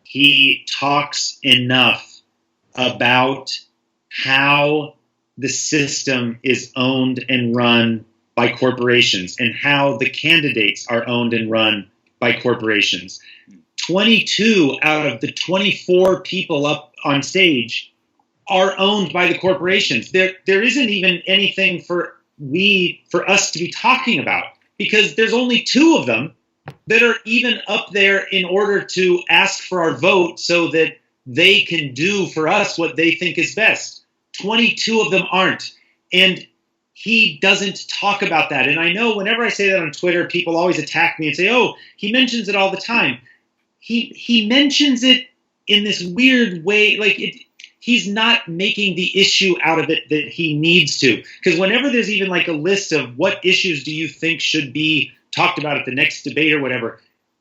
he talks enough about how the system is owned and run by corporations and how the candidates are owned and run by corporations. 22 out of the 24 people up on stage are owned by the corporations. There isn't even anything for us to be talking about, because there's only 2 of them that are even up there in order to ask for our vote so that they can do for us what they think is best. 22 of them aren't. And he doesn't talk about that. And I know whenever I say that on Twitter, people always attack me and say, oh, he mentions it all the time. He mentions it in this weird way, like he's not making the issue out of it that he needs to. Because whenever there's even like a list of what issues do you think should be talked about at the next debate or whatever,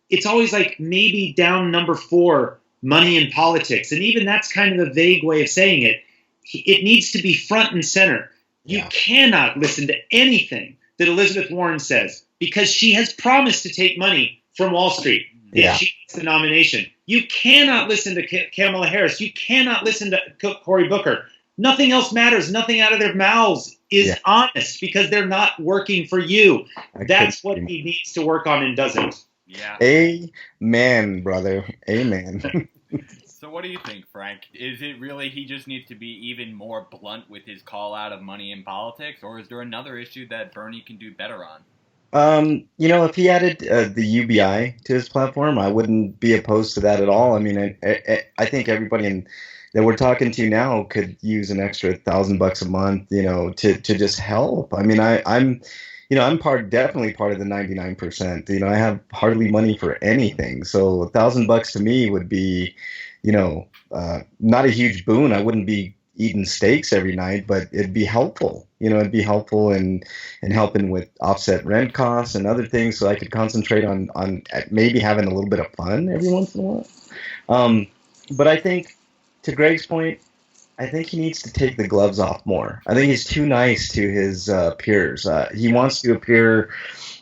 it's always like maybe down number 4, money and politics. And even that's kind of a vague way of saying it. It needs to be front and center. You cannot listen to anything that Elizabeth Warren says, because she has promised to take money from Wall Street if she gets the nomination. You cannot listen to Kamala Harris. You cannot listen to Cory Booker. Nothing else matters. Nothing out of their mouths is honest, because they're not working for you. That's what he needs to work on and doesn't. Yeah. Amen, brother. Amen. So what do you think, Frank? Is it really he just needs to be even more blunt with his call out of money in politics, or is there another issue that Bernie can do better on? If he added the UBI to his platform, I wouldn't be opposed to that at all. I mean, I think everybody that we're talking to now could use an extra $1,000 a month, to just help. I mean, I'm definitely part of the 99%. I have hardly money for anything, so $1,000 to me would be, not a huge boon. I wouldn't be eating steaks every night, but it'd be helpful. It'd be helpful in helping with offset rent costs and other things, so I could concentrate on maybe having a little bit of fun every once in a while. But I think, to Greg's point, I think he needs to take the gloves off more. I think he's too nice to his peers. He wants to appear,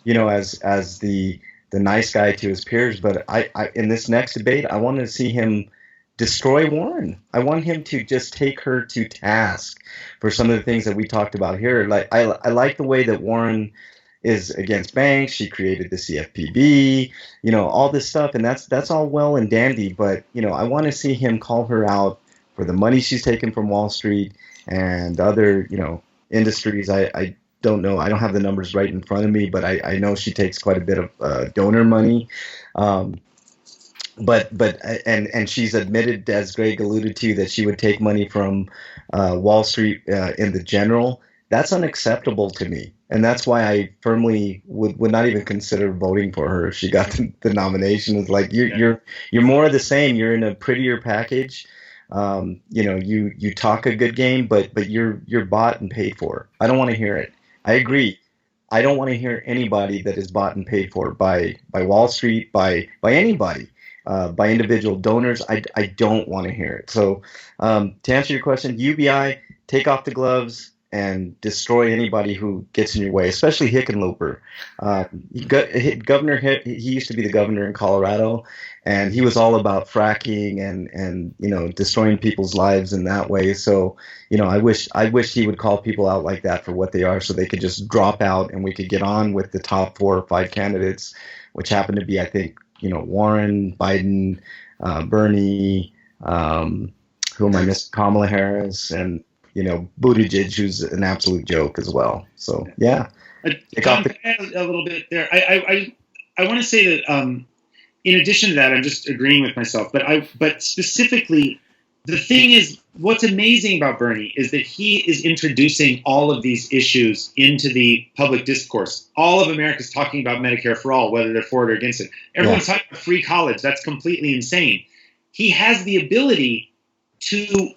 as the nice guy to his peers. But I in this next debate, I want to see him destroy Warren. I want him to just take her to task for some of the things that we talked about here. Like I like the way that Warren is against banks. She created the CFPB, all this stuff, and that's all well and dandy. But I want to see him call her out for the money she's taken from Wall Street and other industries. I don't know. I don't have the numbers right in front of me, but I know she takes quite a bit of donor money. But she's admitted, as Greg alluded to, that she would take money from Wall Street in the general. That's unacceptable to me, and that's why I firmly would not even consider voting for her if she got the nomination. It's like you're more of the same. You're in a prettier package. You talk a good game, but you're bought and paid for. I don't want to hear it. I agree. I don't want to hear anybody that is bought and paid for by Wall Street, by anybody. By individual donors, I don't want to hear it. So to answer your question, UBI, take off the gloves and destroy anybody who gets in your way, especially Hickenlooper. He used to be the governor in Colorado, and he was all about fracking and destroying people's lives in that way. So I wish he would call people out like that for what they are, so they could just drop out and we could get on with the top 4 or 5 candidates, which happen to be, I think, Warren, Biden, Bernie, who am I missing? Kamala Harris, and Buttigieg, who's an absolute joke as well. So yeah, John, a little bit there. I want to say that in addition to that, I'm just agreeing with myself. But specifically, the thing is, what's amazing about Bernie is that he is introducing all of these issues into the public discourse. All of America's talking about Medicare for all, whether they're for it or against it. Everyone's talking about free college. That's completely insane. He has the ability to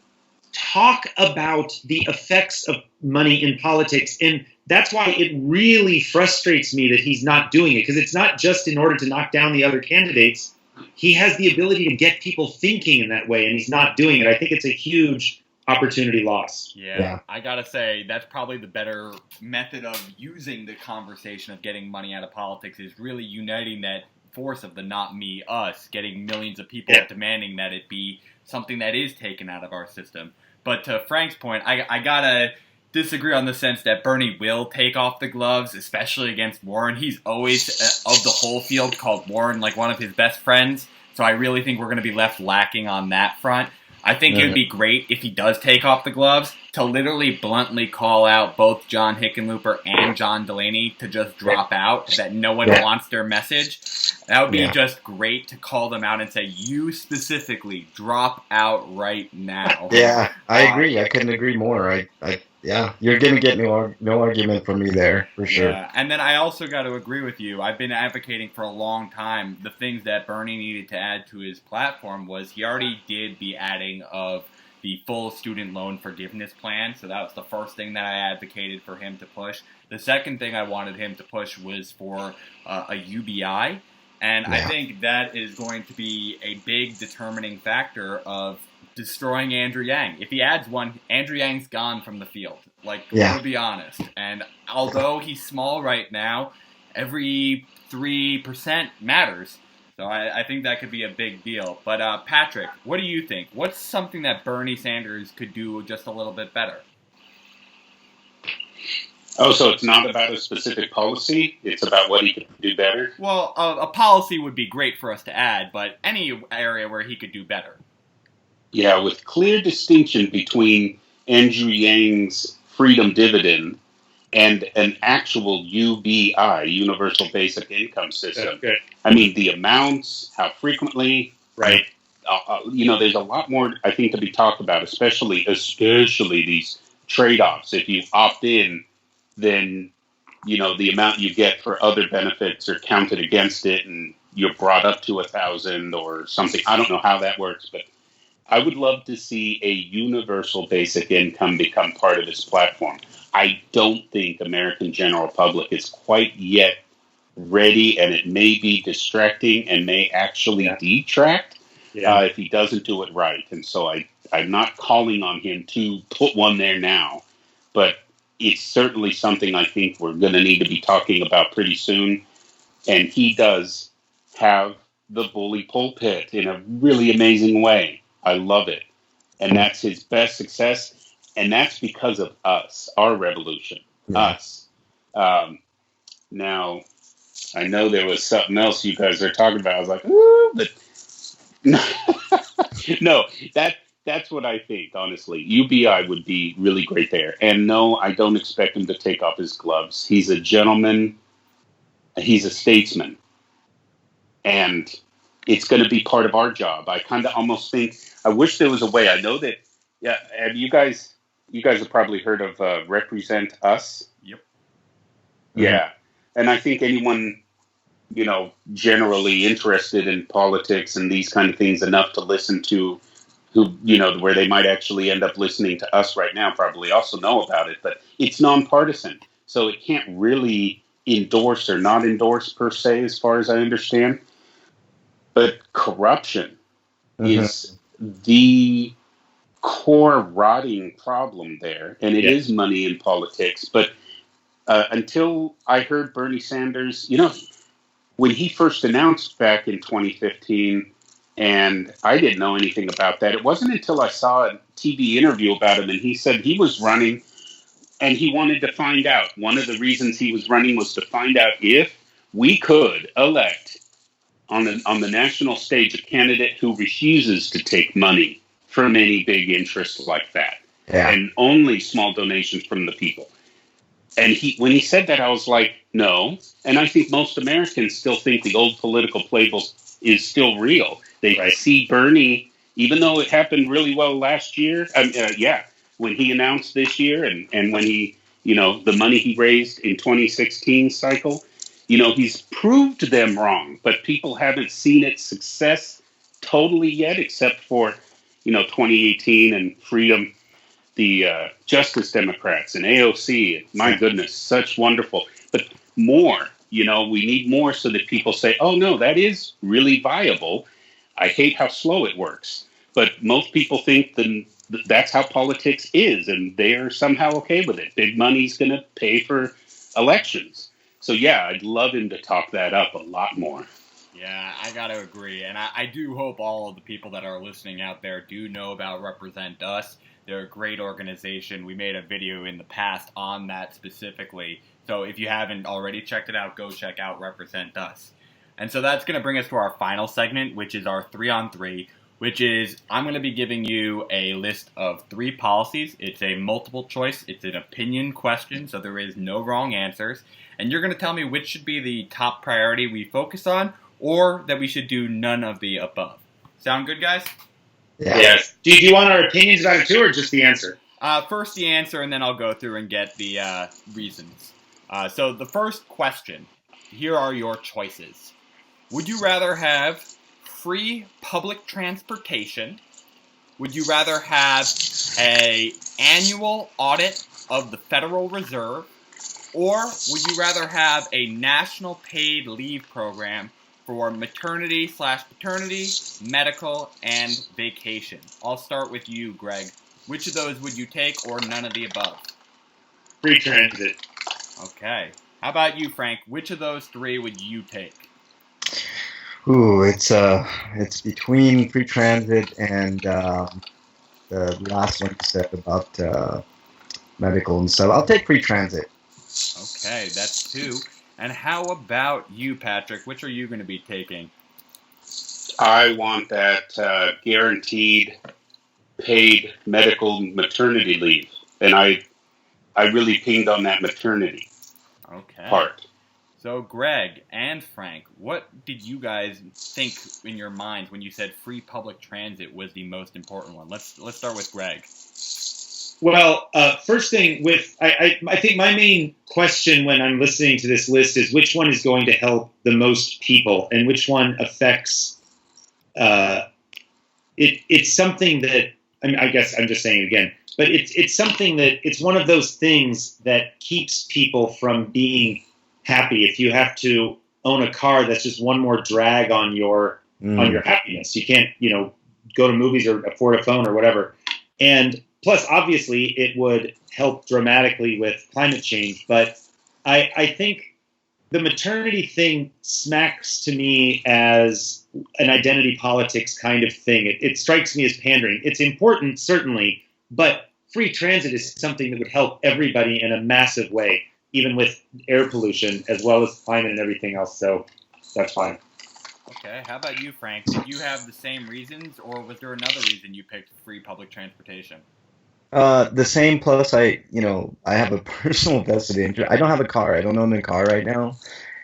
talk about the effects of money in politics. And that's why it really frustrates me that he's not doing it, because it's not just in order to knock down the other candidates. He has the ability to get people thinking in that way, and he's not doing it. I think it's a huge opportunity loss. Yeah, I gotta say, that's probably the better method of using the conversation of getting money out of politics, is really uniting that force of the not me, us, getting millions of people demanding that it be something that is taken out of our system. But to Frank's point, I gotta disagree on the sense that Bernie will take off the gloves, especially against Warren. He's always, of the whole field, called Warren like one of his best friends. So I really think we're going to be left lacking on that front. I think it would be great if he does take off the gloves to literally bluntly call out both John Hickenlooper and John Delaney to just drop out, that no one wants their message. That would be just great to call them out and say, you specifically drop out right now. Yeah, I agree. I couldn't agree more. Yeah, you're going to get no argument from me there, for sure. Yeah, and then I also got to agree with you. I've been advocating for a long time the things that Bernie needed to add to his platform was he already did the adding of the full student loan forgiveness plan. So that was the first thing that I advocated for him to push. The second thing I wanted him to push was for a UBI. And I think that is going to be a big determining factor of destroying Andrew Yang. If he adds one, Andrew Yang's gone from the field. We'll be honest. And although he's small right now, every 3% matters. So I think that could be a big deal. But Patrick, what do you think? What's something that Bernie Sanders could do just a little bit better? Oh, so it's not about a specific policy? It's about what he could do better? Well, a policy would be great for us to add, but any area where he could do better. Yeah, with clear distinction between Andrew Yang's freedom dividend and an actual UBI, Universal Basic Income System. I mean, the amounts, how frequently, right? There's a lot more, I think, to be talked about, especially these trade-offs. If you opt in, then, the amount you get for other benefits are counted against it, and you're brought up to 1,000 or something. I don't know how that works, but I would love to see a universal basic income become part of this platform. I don't think American general public is quite yet ready, and it may be distracting and may actually detract if he doesn't do it right. And so I'm not calling on him to put one there now, but it's certainly something I think we're going to need to be talking about pretty soon. And he does have the bully pulpit in a really amazing way. I love it. And that's his best success. And that's because of us, our revolution, us. Now, I know there was something else you guys are talking about. I was like, ooh, but no, that's what I think, honestly. UBI would be really great there. And no, I don't expect him to take off his gloves. He's a gentleman. He's a statesman. And it's going to be part of our job. I kind of almost think, I wish there was a way. I know that, have you guys have probably heard of Represent Us? Yep. Yeah. And I think anyone, generally interested in politics and these kind of things enough to listen to, who, where they might actually end up listening to us right now, probably also know about it. But it's nonpartisan. So it can't really endorse or not endorse per se, as far as I understand. But corruption is the core rotting problem there. And it is money in politics. But until I heard Bernie Sanders, when he first announced back in 2015, and I didn't know anything about that. It wasn't until I saw a TV interview about him, and he said he was running, and he wanted to find out. One of the reasons he was running was to find out if we could elect on the national stage a candidate who refuses to take money from any big interests like that, and only small donations from the people. And when he said that, I was like, no. And I think most Americans still think the old political playbook is still real. They see Bernie, even though it happened really well last year. When he announced this year and when he, the money he raised in 2016 cycle, he's proved them wrong. But people haven't seen its success totally yet, except for, 2018 and freedom, the Justice Democrats and AOC. My goodness, such wonderful. But more, we need more so that people say, oh, no, that is really viable. I hate how slow it works. But most people think that's how politics is, and they're somehow okay with it. Big money's going to pay for elections. So, yeah, I'd love him to talk that up a lot more. Yeah, I got to agree. And I do hope all of the people that are listening out there do know about Represent Us. They're a great organization. We made a video in the past on that specifically. So if you haven't already checked it out, go check out Represent Us. And so that's going to bring us to our final segment, which is our 3-on-3, which is I'm going to be giving you a list of 3 policies. It's a multiple choice. It's an opinion question, so there is no wrong answers. And you're going to tell me which should be the top priority we focus on, or that we should do none of the above. Sound good, guys? Yeah. Yes. Do you want our opinions about it too, or just the answer? First the answer, and then I'll go through and get the reasons. So the first question, here are your choices. Would you rather have free public transportation? Would you rather have an annual audit of the Federal Reserve? Or would you rather have a national paid leave program for maternity/paternity, medical, and vacation? I'll start with you, Greg. Which of those would you take, or none of the above? Free transit. Okay. How about you, Frank? Which of those 3 would you take? Ooh, it's between free transit and the last one you said about medical and stuff. I'll take free transit. Okay, that's 2. And how about you, Patrick? Which are you going to be taking? I want that guaranteed paid medical maternity leave. And I really pinged on that maternity part. So, Greg and Frank, what did you guys think in your minds when you said free public transit was the most important one? Let's start with Greg. Well, first thing I think my main question when I'm listening to this list is which one is going to help the most people and which one affects. It's something that I guess I'm just saying it again, but it's something that it's one of those things that keeps people from being happy. If you have to own a car, that's just one more drag on your happiness. You can't go to movies or afford a phone or whatever, and plus, obviously, it would help dramatically with climate change. But I think the maternity thing smacks to me as an identity politics kind of thing. It strikes me as pandering. It's important, certainly, but free transit is something that would help everybody in a massive way, even with air pollution, as well as climate and everything else. So that's fine. Okay, how about you, Frank? Did you have the same reasons, or was there another reason you picked free public transportation? The same, plus I have a personal vested interest. I don't have a car. I don't own a car right now.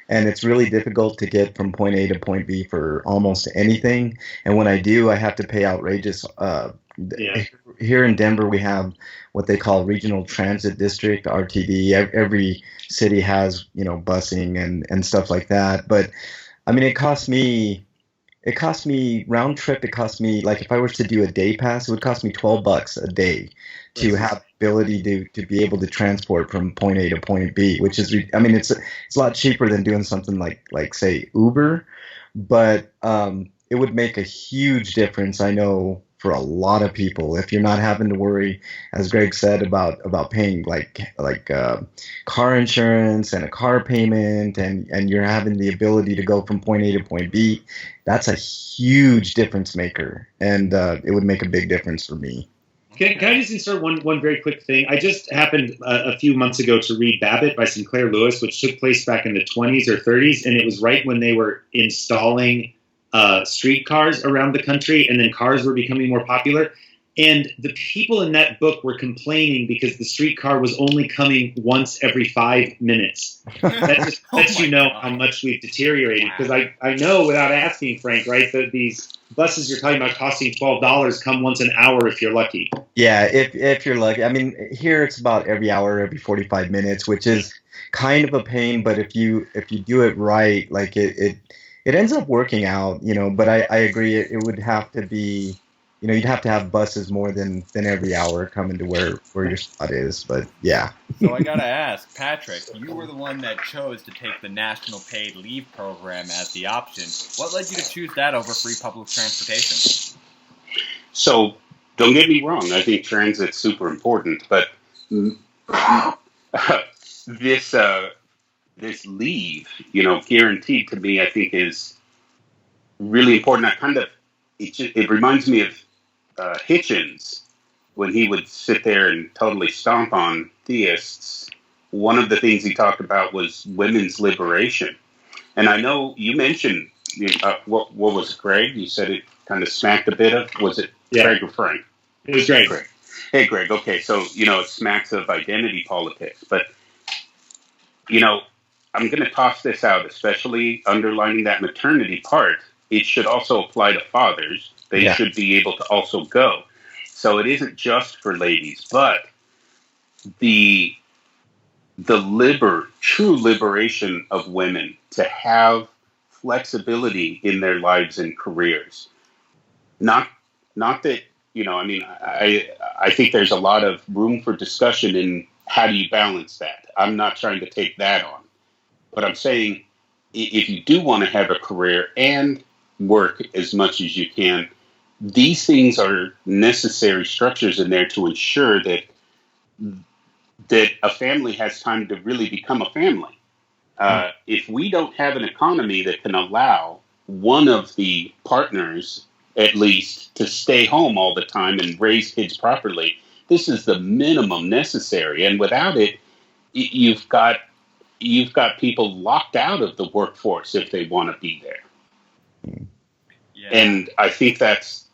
And it's really difficult to get from point A to point B for almost anything. And when I do, I have to pay outrageous. Here in Denver, we have what they call Regional Transit District, RTD. Every city has, busing and stuff like that. But, I mean, it costs me round trip. It costs me, like, if I was to do a day pass, it would cost me $12 a day to have the ability to be able to transport from point A to point B, which is, it's a lot cheaper than doing something like say Uber, but it would make a huge difference, I know, for a lot of people if you're not having to worry, as Greg said, about paying like car insurance and a car payment, and you're having the ability to go from point A to point B. That's a huge difference maker, and it would make a big difference for me. Can I just insert one very quick thing? I just happened a few months ago to read Babbitt by Sinclair Lewis, which took place back in the 20s or 30s, and it was right when they were installing streetcars around the country, and then cars were becoming more popular. And the people in that book were complaining because the streetcar was only coming once every 5 minutes. That just lets you know how much we've deteriorated. Because I know without asking, Frank, right, that these buses you're talking about costing $12 come once an hour if you're lucky. Yeah, if you're lucky. I mean, here it's about every hour, every 45 minutes, which is kind of a pain. But if you do it right, like it ends up working out, But I agree, it would have to be you'd have to have buses more than every hour coming to where your spot is. But yeah. So I gotta ask, Patrick, you were the one that chose to take the National Paid Leave Program as the option. What led you to choose that over free public transportation? So don't get me wrong. I think transit's super important, but this this leave, guaranteed to me, I think is really important. It reminds me of Hitchens when he would sit there and totally stomp on theists. One of the things he talked about was women's liberation. And I know you mentioned, what was it, Greg? You said it kind of smacked a bit of, was it Greg or Frank? It was Greg. Hey, Greg. Okay, so, it smacks of identity politics. But, I'm going to toss this out, especially underlining that maternity part. It should also apply to fathers. They should be able to also go. So it isn't just for ladies, but the true liberation of women to have flexibility in their lives and careers. Not that, I think there's a lot of room for discussion in how do you balance that. I'm not trying to take that on. But I'm saying if you do want to have a career and work as much as you can, these things are necessary structures in there to ensure that a family has time to really become a family. If we don't have an economy that can allow one of the partners, at least, to stay home all the time and raise kids properly, this is the minimum necessary. And without it, you've got people locked out of the workforce if they want to be there. Yeah. And I think that's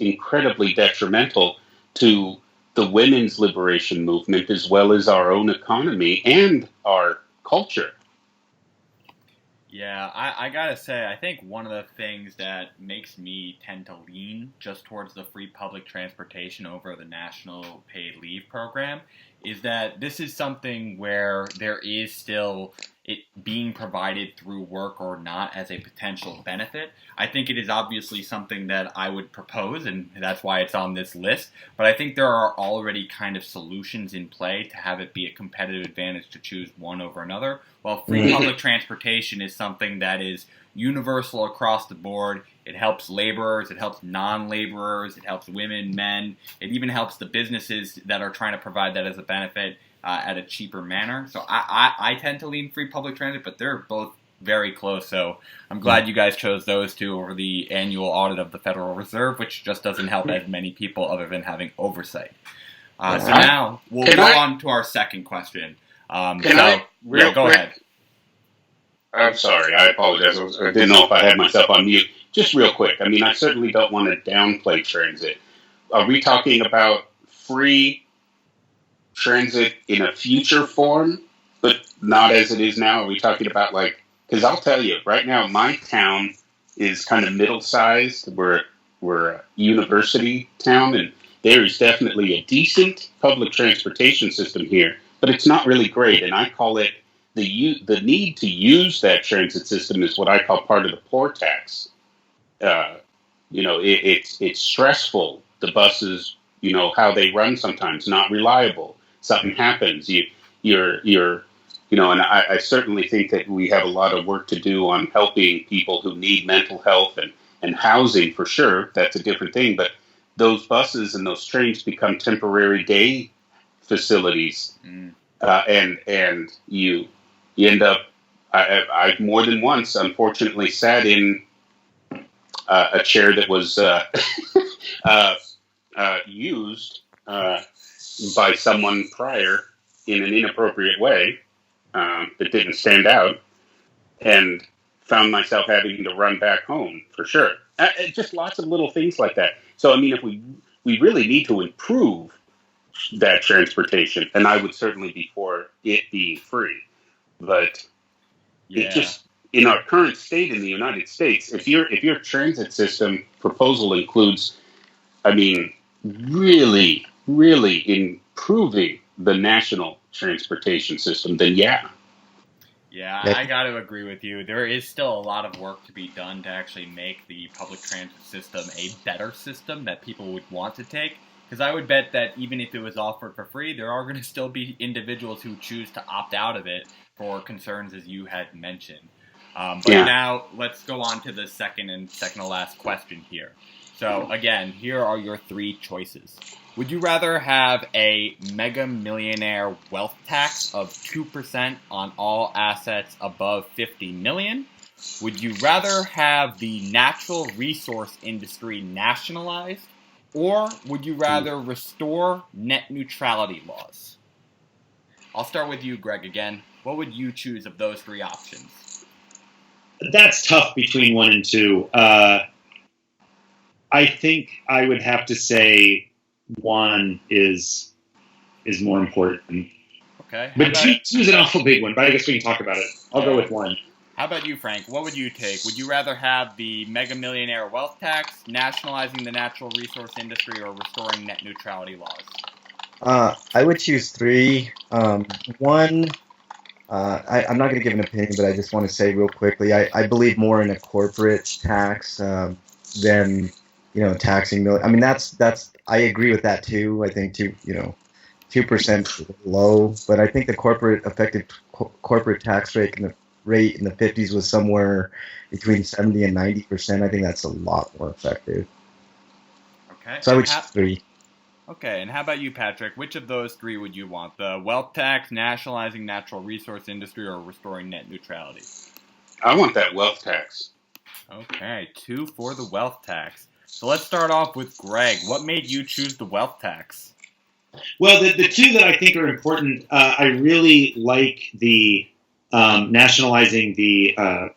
incredibly detrimental to the women's liberation movement as well as our own economy and our culture. Yeah, I gotta say, I think one of the things that makes me tend to lean just towards the free public transportation over the National Paid Leave Program is that this is something where there is still it being provided through work or not as a potential benefit. I think it is obviously something that I would propose, and that's why it's on this list. But I think there are already kind of solutions in play to have it be a competitive advantage to choose one over another. While free public transportation is something that is universal across the board. It helps laborers, it helps non-laborers, it helps women, men. It even helps the businesses that are trying to provide that as a benefit at a cheaper manner. So I tend to lean free public transit, but they're both very close. So I'm glad you guys chose those two over the annual audit of the Federal Reserve, which just doesn't help as many people other than having oversight. So now we'll go on to our second question. Go ahead. I'm sorry, I apologize. I didn't know if I had myself on mute. Just real quick, I certainly don't want to downplay transit. Are we talking about free transit in a future form, but not as it is now? Are we talking about because I'll tell you, right now, my town is kind of middle-sized. We're a university town, and there is definitely a decent public transportation system here, but it's not really great, and I call it the need to use that transit system is what I call part of the poor tax. It's stressful. The buses, how they run sometimes, not reliable. Something happens. And I certainly think that we have a lot of work to do on helping people who need mental health and housing for sure. That's a different thing. But those buses and those trains become temporary day facilities. And you end up, I've more than once, unfortunately, sat in a chair that was used by someone prior in an inappropriate way that didn't stand out, and found myself having to run back home for sure. Just lots of little things like that. So, if we really need to improve that transportation, and I would certainly be for it being free. But it just, in our current state in the United States, if your transit system proposal includes, really, really improving the national transportation system, then yeah. Yeah, Yep. I got to agree with you. There is still a lot of work to be done to actually make the public transit system a better system that people would want to take. Because I would bet that even if it was offered for free, there are going to still be individuals who choose to opt out of it for concerns as you had mentioned. But Yeah. now let's go on to the second to last question here. So again, here are your three choices. Would you rather have a mega millionaire wealth tax of 2% on all assets above 50 million? Would you rather have the natural resource industry nationalized? Or would you rather restore net neutrality laws? I'll start with you, Greg, again. What would you choose of those three options? That's tough between 1 and 2. I think I would have to say 1 is more important. Okay. But 2 is an awful big one, but I guess we can talk about it. I'll go with 1. How about you, Frank? What would you take? Would you rather have the mega millionaire wealth tax, nationalizing the natural resource industry, or restoring net neutrality laws? I would choose 3. One, I'm not going to give an opinion, but I just want to say real quickly, I believe more in a corporate tax than taxing. I mean, that's I agree with that too. I think 2% is low, but I think the effective corporate tax rate in the 50s was somewhere between 70 and 90%. I think that's a lot more effective. Okay. So I would choose 3. Okay, and how about you, Patrick? Which of those 3 would you want? The wealth tax, nationalizing natural resource industry, or restoring net neutrality? I want that wealth tax. Okay, 2 for the wealth tax. So let's start off with Greg. What made you choose the wealth tax? Well, the 2 that I think are important, I really like the nationalizing the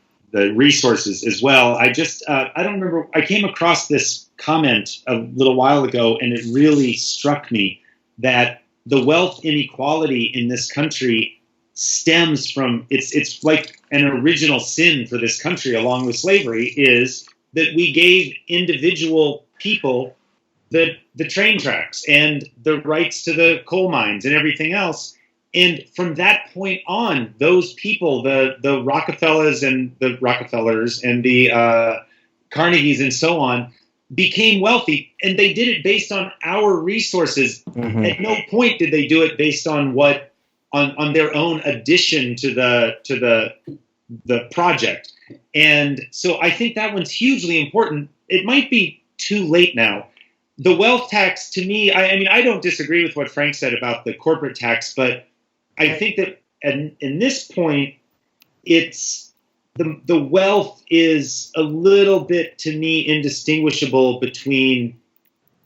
resources as well. I don't remember. I came across this comment a little while ago, and it really struck me that the wealth inequality in this country stems from it's like an original sin for this country, along with slavery, is that we gave individual people the train tracks and the rights to the coal mines and everything else. And from that point on, those people, the Rockefellers and the Carnegies and so on, became wealthy, and they did it based on our resources. Mm-hmm. At no point did they do it based on on their own addition to the project. And so I think that one's hugely important. It might be too late now. The wealth tax, to me, I mean, I don't disagree with what Frank said about the corporate tax, but I think that in this point, it's the wealth is a little bit, to me, indistinguishable between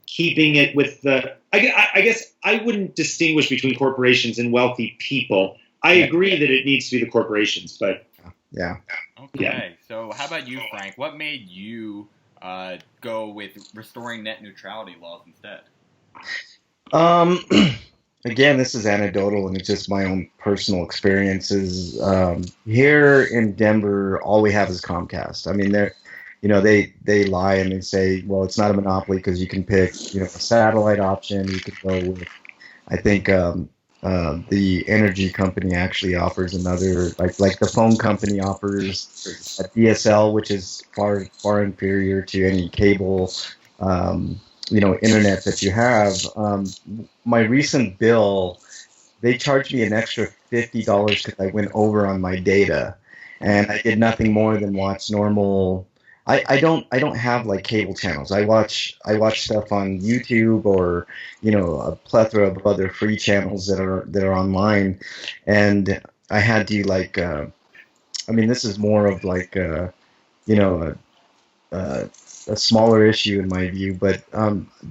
keeping it with the. I guess I wouldn't distinguish between corporations and wealthy people. I agree that it needs to be the corporations, but yeah. Okay, yeah. So how about you, Frank? What made you go with restoring net neutrality laws instead? Again, this is anecdotal, and it's just my own personal experiences. Here in Denver, all we have is Comcast. I mean, they lie and they say, well, it's not a monopoly because you can pick, a satellite option. You could go with, I think, the energy company actually offers another, like the phone company offers a DSL, which is far inferior to any cable. Internet that you have. My recent bill, they charged me an extra $50 because I went over on my data, and I did nothing more than watch normal. I don't have like cable channels. I watch stuff on YouTube or a plethora of other free channels that are online, and I had to this is more of like a smaller issue in my view, but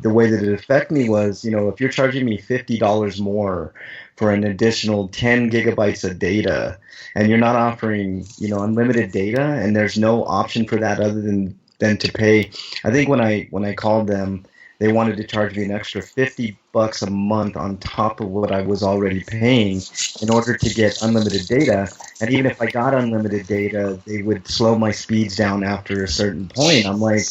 the way that it affected me was, if you're charging me $50 more for an additional 10 gigabytes of data, and you're not offering, unlimited data, and there's no option for that other than to pay. I think when I called them, they wanted to charge me an extra $50 a month on top of what I was already paying in order to get unlimited data. And even if I got unlimited data, they would slow my speeds down after a certain point. I'm like,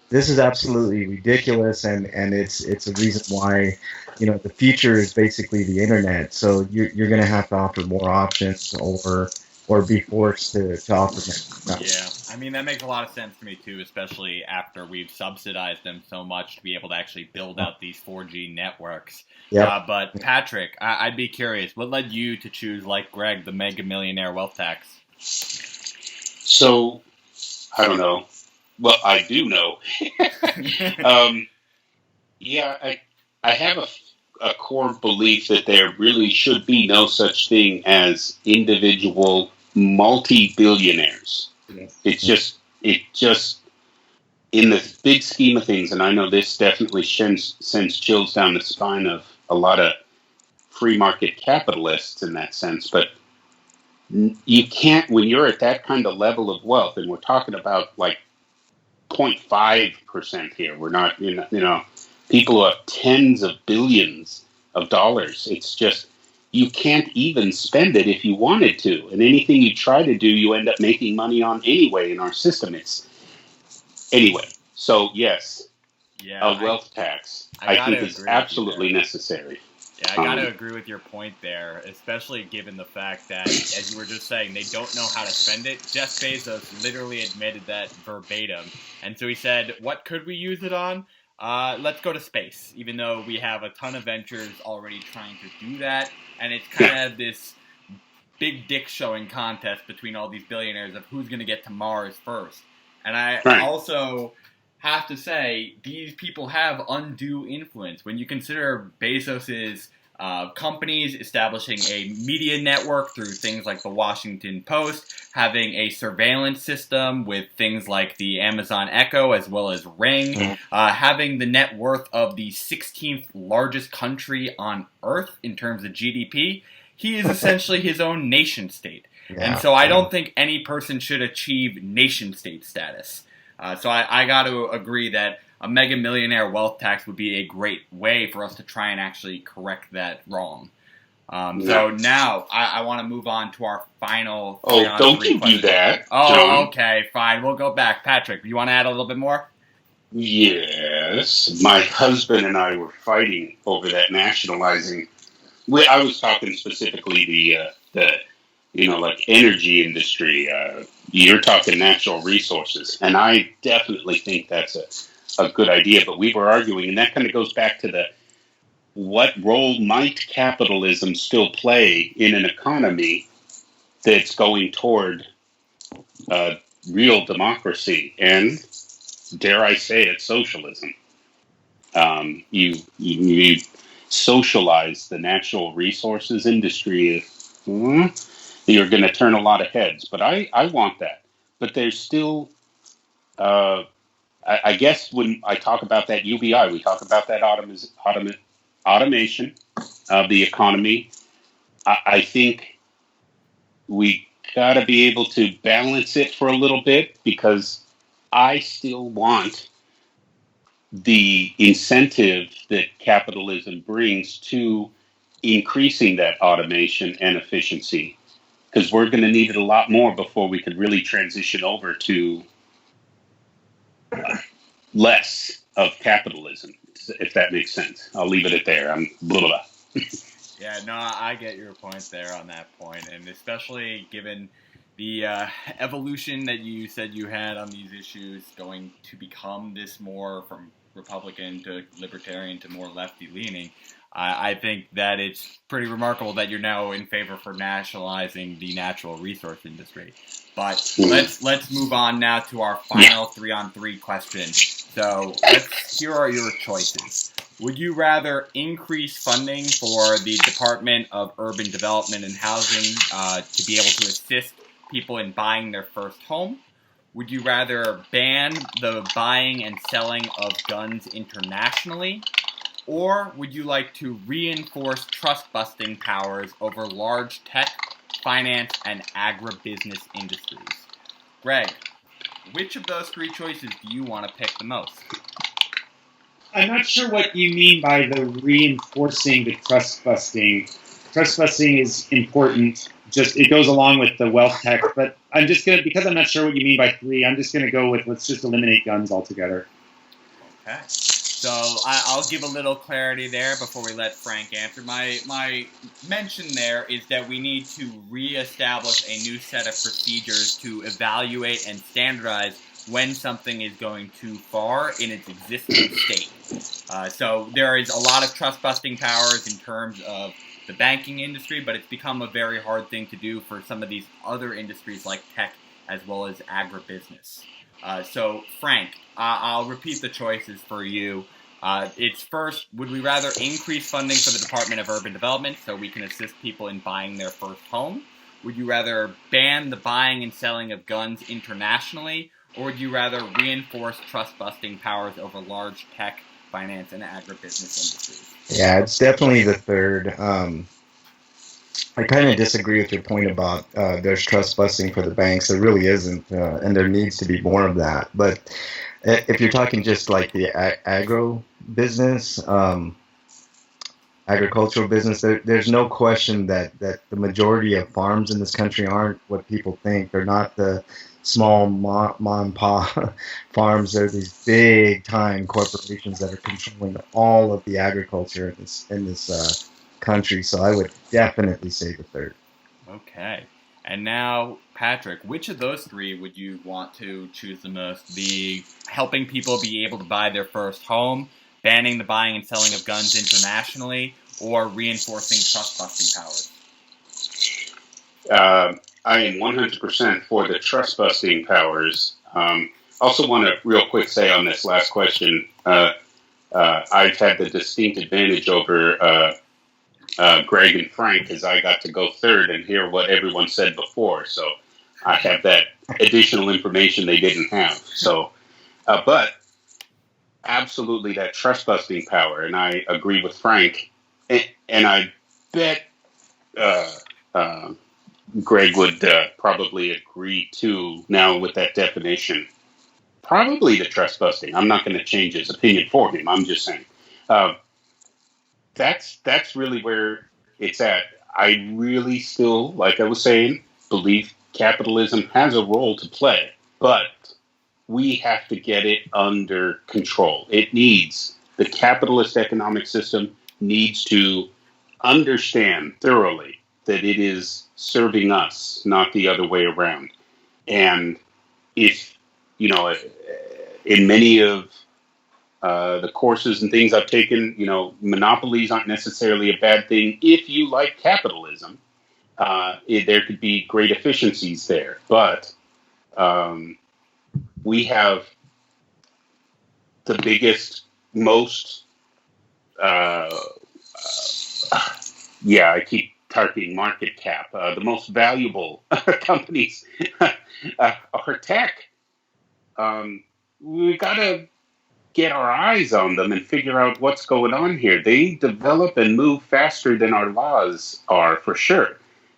this is absolutely ridiculous, and it's a reason why, the future is basically the internet. So you're going to have to offer more options or or be forced to offer them. Yeah, I mean, that makes a lot of sense to me too, especially after we've subsidized them so much to be able to actually build out these 4G networks. Yep. But Patrick, I'd be curious, what led you to choose, like Greg, the mega millionaire wealth tax? So, I don't know. Well, I do know. Yeah, I have a core belief that there really should be no such thing as individual multi-billionaires. Yes. It just, in the big scheme of things, and I know this definitely sends chills down the spine of a lot of free market capitalists in that sense, but you can't, when you're at that kind of level of wealth, and we're talking about like 0.5% here, we're not, people who have tens of billions of dollars. It's just, you can't even spend it if you wanted to. And anything you try to do, you end up making money on anyway in our system. Anyway, so yes, a wealth tax, I think, is absolutely necessary. Yeah, I gotta agree with your point there, especially given the fact that, as you were just saying, they don't know how to spend it. Jeff Bezos literally admitted that verbatim. And so he said, what could we use it on? Let's go to space, even though we have a ton of ventures already trying to do that. And it's kind of this big dick showing contest between all these billionaires of who's going to get to Mars first. And I also have to say, these people have undue influence. When you consider Bezos's companies establishing a media network through things like the Washington Post, having a surveillance system with things like the Amazon Echo as well as Ring, having the net worth of the 16th largest country on Earth in terms of GDP, he is essentially his own nation state. And so I don't think any person should achieve nation state status. So I got to agree that a mega millionaire wealth tax would be a great way for us to try and actually correct that wrong. So now I want to move on to our final. Oh, don't you do that. Oh, John. Okay, fine. We'll go back. Patrick, you want to add a little bit more? Yes. My husband and I were fighting over that nationalizing. I was talking specifically the like energy industry. You're talking natural resources, and I definitely think that's a good idea. But we were arguing, and that kind of goes back to what role might capitalism still play in an economy that's going toward real democracy and, dare I say it, socialism. You socialize the natural resources industry. You're going to turn a lot of heads, but I want that. But there's still, I guess when I talk about that UBI, we talk about that automation of the economy. I think we got to be able to balance it for a little bit, because I still want the incentive that capitalism brings to increasing that automation and efficiency, because we're going to need it a lot more before we could really transition over to less of capitalism, if that makes sense. I'll leave it at there. I'm blah, blah, blah. Yeah, no, I get your point there on that point, and especially given the evolution that you said you had on these issues, going to become this more from Republican to Libertarian to more lefty-leaning, I think that it's pretty remarkable that you're now in favor for nationalizing the natural resource industry. But let's move on now to our final 3-on-3 question. So here are your choices. Would you rather increase funding for the Department of Urban Development and Housing to be able to assist people in buying their first home? Would you rather ban the buying and selling of guns internationally? Or would you like to reinforce trust-busting powers over large tech, finance, and agribusiness industries? Greg, which of those three choices do you want to pick the most? I'm not sure what you mean by the reinforcing the trust busting. Trust busting is important. Just it goes along with the wealth tax, but I'm just gonna, because I'm not sure what you mean by three, I'm just gonna go with let's just eliminate guns altogether. Okay. So I'll give a little clarity there before we let Frank answer. My mention there is that we need to reestablish a new set of procedures to evaluate and standardize when something is going too far in its existing state. So there is a lot of trust-busting powers in terms of the banking industry, but it's become a very hard thing to do for some of these other industries like tech as well as agribusiness. So, Frank, I'll repeat the choices for you. It's first, would we rather increase funding for the Department of Urban Development so we can assist people in buying their first home? Would you rather ban the buying and selling of guns internationally? Or would you rather reinforce trust-busting powers over large tech, finance, and agribusiness industries? Yeah, it's definitely the third. I kind of disagree with your point about there's trust busting for the banks. There really isn't, and there needs to be more of that. But if you're talking just like the agro business, agricultural business, there's no question that the majority of farms in this country aren't what people think. They're not the small mom and pop farms. They're these big time corporations that are controlling all of the agriculture in this country. So I would definitely say the third. Okay. And now, Patrick, which of those three would you want to choose the most? The helping people be able to buy their first home, banning the buying and selling of guns internationally, or reinforcing trust-busting powers? I am 100% for the trust-busting powers. Also want to real quick say on this last question, I've had the distinct advantage over Greg and Frank as I got to go third and hear what everyone said before. So I have that additional information they didn't have. So, but absolutely that trust-busting power, and I agree with Frank. And I bet Greg would probably agree too now with that definition. Probably the trust-busting. I'm not going to change his opinion for him. I'm just saying. That's really where it's at. I really still, like I was saying, believe capitalism has a role to play, but we have to get it under control. The capitalist economic system needs to understand thoroughly that it is serving us, not the other way around. And if, in many of the courses and things I've taken, monopolies aren't necessarily a bad thing. If you like capitalism, there could be great efficiencies there. But we have the biggest, most, I keep targeting market cap, the most valuable companies are tech. We got to get our eyes on them and figure out what's going on here. They develop and move faster than our laws are, for sure.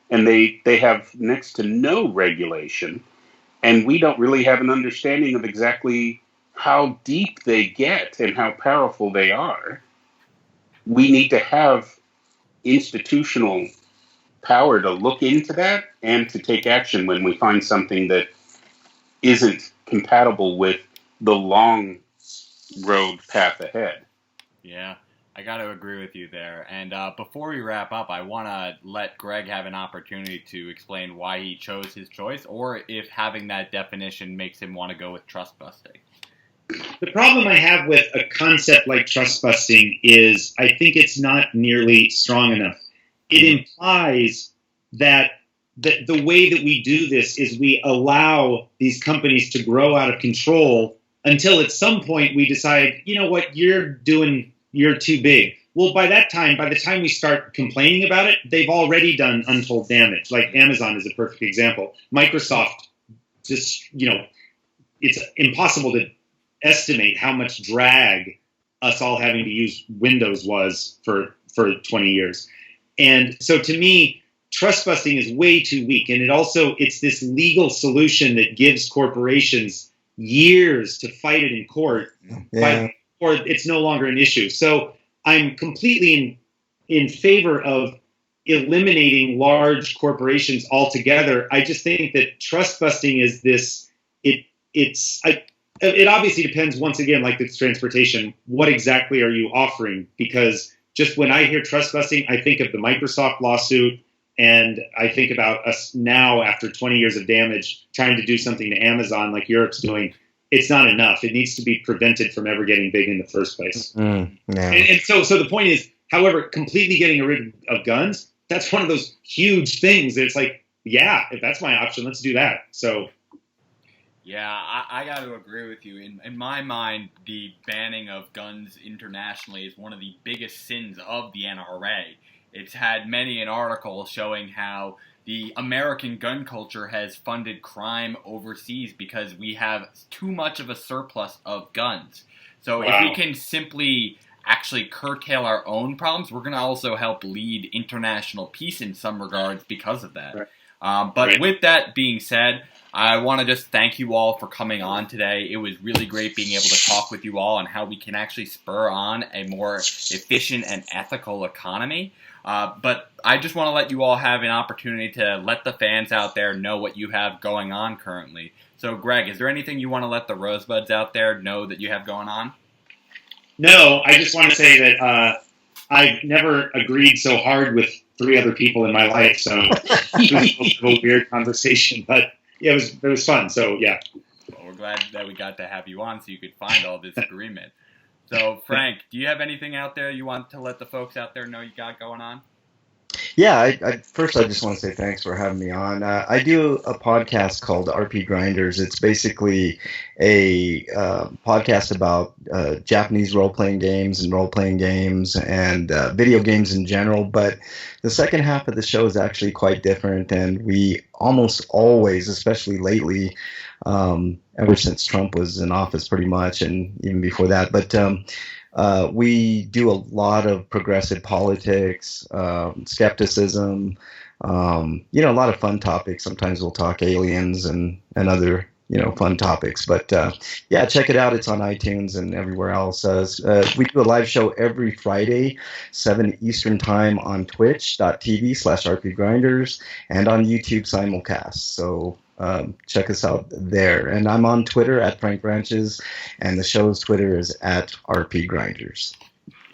And they have next to no regulation. And we don't really have an understanding of exactly how deep they get and how powerful they are. We need to have institutional power to look into that and to take action when we find something that isn't compatible with the long road path ahead. Yeah, I got to agree with you there. And before we wrap up, I want to let Greg have an opportunity to explain why he chose his choice, or if having that definition makes him want to go with trust busting. The problem I have with a concept like trust busting is I think it's not nearly strong enough. It implies that the way that we do this is we allow these companies to grow out of control until at some point we decide, you know what, you're too big. Well, by the time we start complaining about it, they've already done untold damage. Like Amazon is a perfect example. Microsoft just, it's impossible to estimate how much drag us all having to use Windows was for 20 years. And so to me, trust busting is way too weak. And it's this legal solution that gives corporations years to fight it in court, or it's no longer an issue. So I'm completely in favor of eliminating large corporations altogether. I just think that trust busting is this. it obviously depends, once again, like this transportation, what exactly are you offering? Because just when I hear trust busting, I think of the Microsoft lawsuit, and I think about us now, after 20 years of damage, trying to do something to Amazon like Europe's doing. It's not enough. It needs to be prevented from ever getting big in the first place. Yeah. And so the point is, however, completely getting rid of guns, that's one of those huge things. It's like, yeah, if that's my option, let's do that. So, yeah, I got to agree with you. In my mind, the banning of guns internationally is one of the biggest sins of the NRA. It's had many an article showing how the American gun culture has funded crime overseas because we have too much of a surplus of guns. So if we can simply actually curtail our own problems, we're going to also help lead international peace in some regards because of that. But with that being said, I want to just thank you all for coming on today. It was really great being able to talk with you all on how we can actually spur on a more efficient and ethical economy. But I just want to let you all have an opportunity to let the fans out there know what you have going on currently. So, Greg, is there anything you want to let the Rosebuds out there know that you have going on? No, I just want to say that I've never agreed so hard with 3 other people in my life, so it was a weird conversation, but yeah, it was fun. So yeah. Well, we're glad that we got to have you on so you could find all this agreement. So, Frank, do you have anything out there you want to let the folks out there know you got going on? Yeah, first I just want to say thanks for having me on. I do a podcast called RP Grinders. It's basically a podcast about Japanese role-playing games and video games in general. But the second half of the show is actually quite different, and we almost always, especially lately, ever since Trump was in office pretty much, and even before that, but we do a lot of progressive politics, skepticism, a lot of fun topics. Sometimes we'll talk aliens and other, fun topics. But yeah, check it out. It's on iTunes and everywhere else. We do a live show every Friday, 7 Eastern Time on twitch.tv/rpgrinders and on YouTube simulcast. So check us out there. And I'm on Twitter at Frank Branches, and the show's Twitter is at RP Grinders.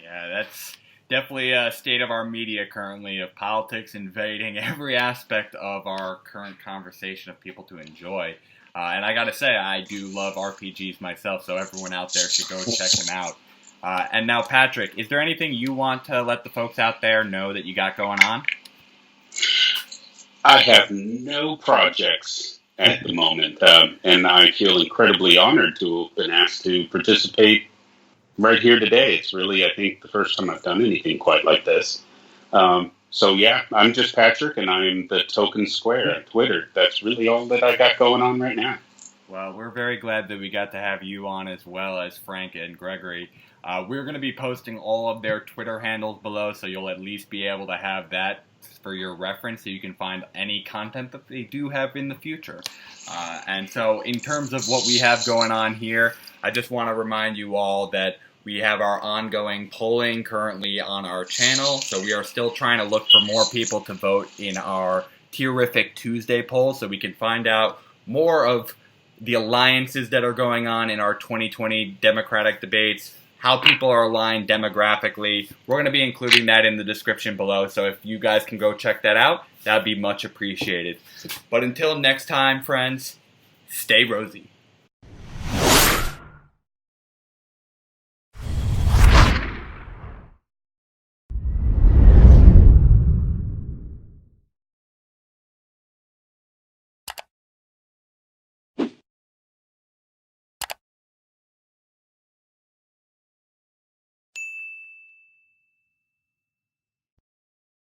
Yeah, that's definitely a state of our media currently, of politics invading every aspect of our current conversation of people to enjoy. And I gotta say, I do love RPGs myself, so everyone out there should go check them out. And now, Patrick, is there anything you want to let the folks out there know that you got going on? I have no projects at the moment, and I feel incredibly honored to have been asked to participate right here today. It's really, I think, the first time I've done anything quite like this. So yeah, I'm just Patrick, and I'm the Token Square on Twitter. That's really all that I got going on right now. Well, we're very glad that we got to have you on, as well as Frank and Gregory. We're going to be posting all of their Twitter handles below, so you'll at least be able to have that for your reference, so you can find any content that they do have in the future. And so in terms of what we have going on here, I just want to remind you all that we have our ongoing polling currently on our channel, so we are still trying to look for more people to vote in our Terrific Tuesday poll, so we can find out more of the alliances that are going on in our 2020 Democratic debates, how people are aligned demographically. We're going to be including that in the description below, so if you guys can go check that out, that'd be much appreciated. But until next time, friends, stay rosy.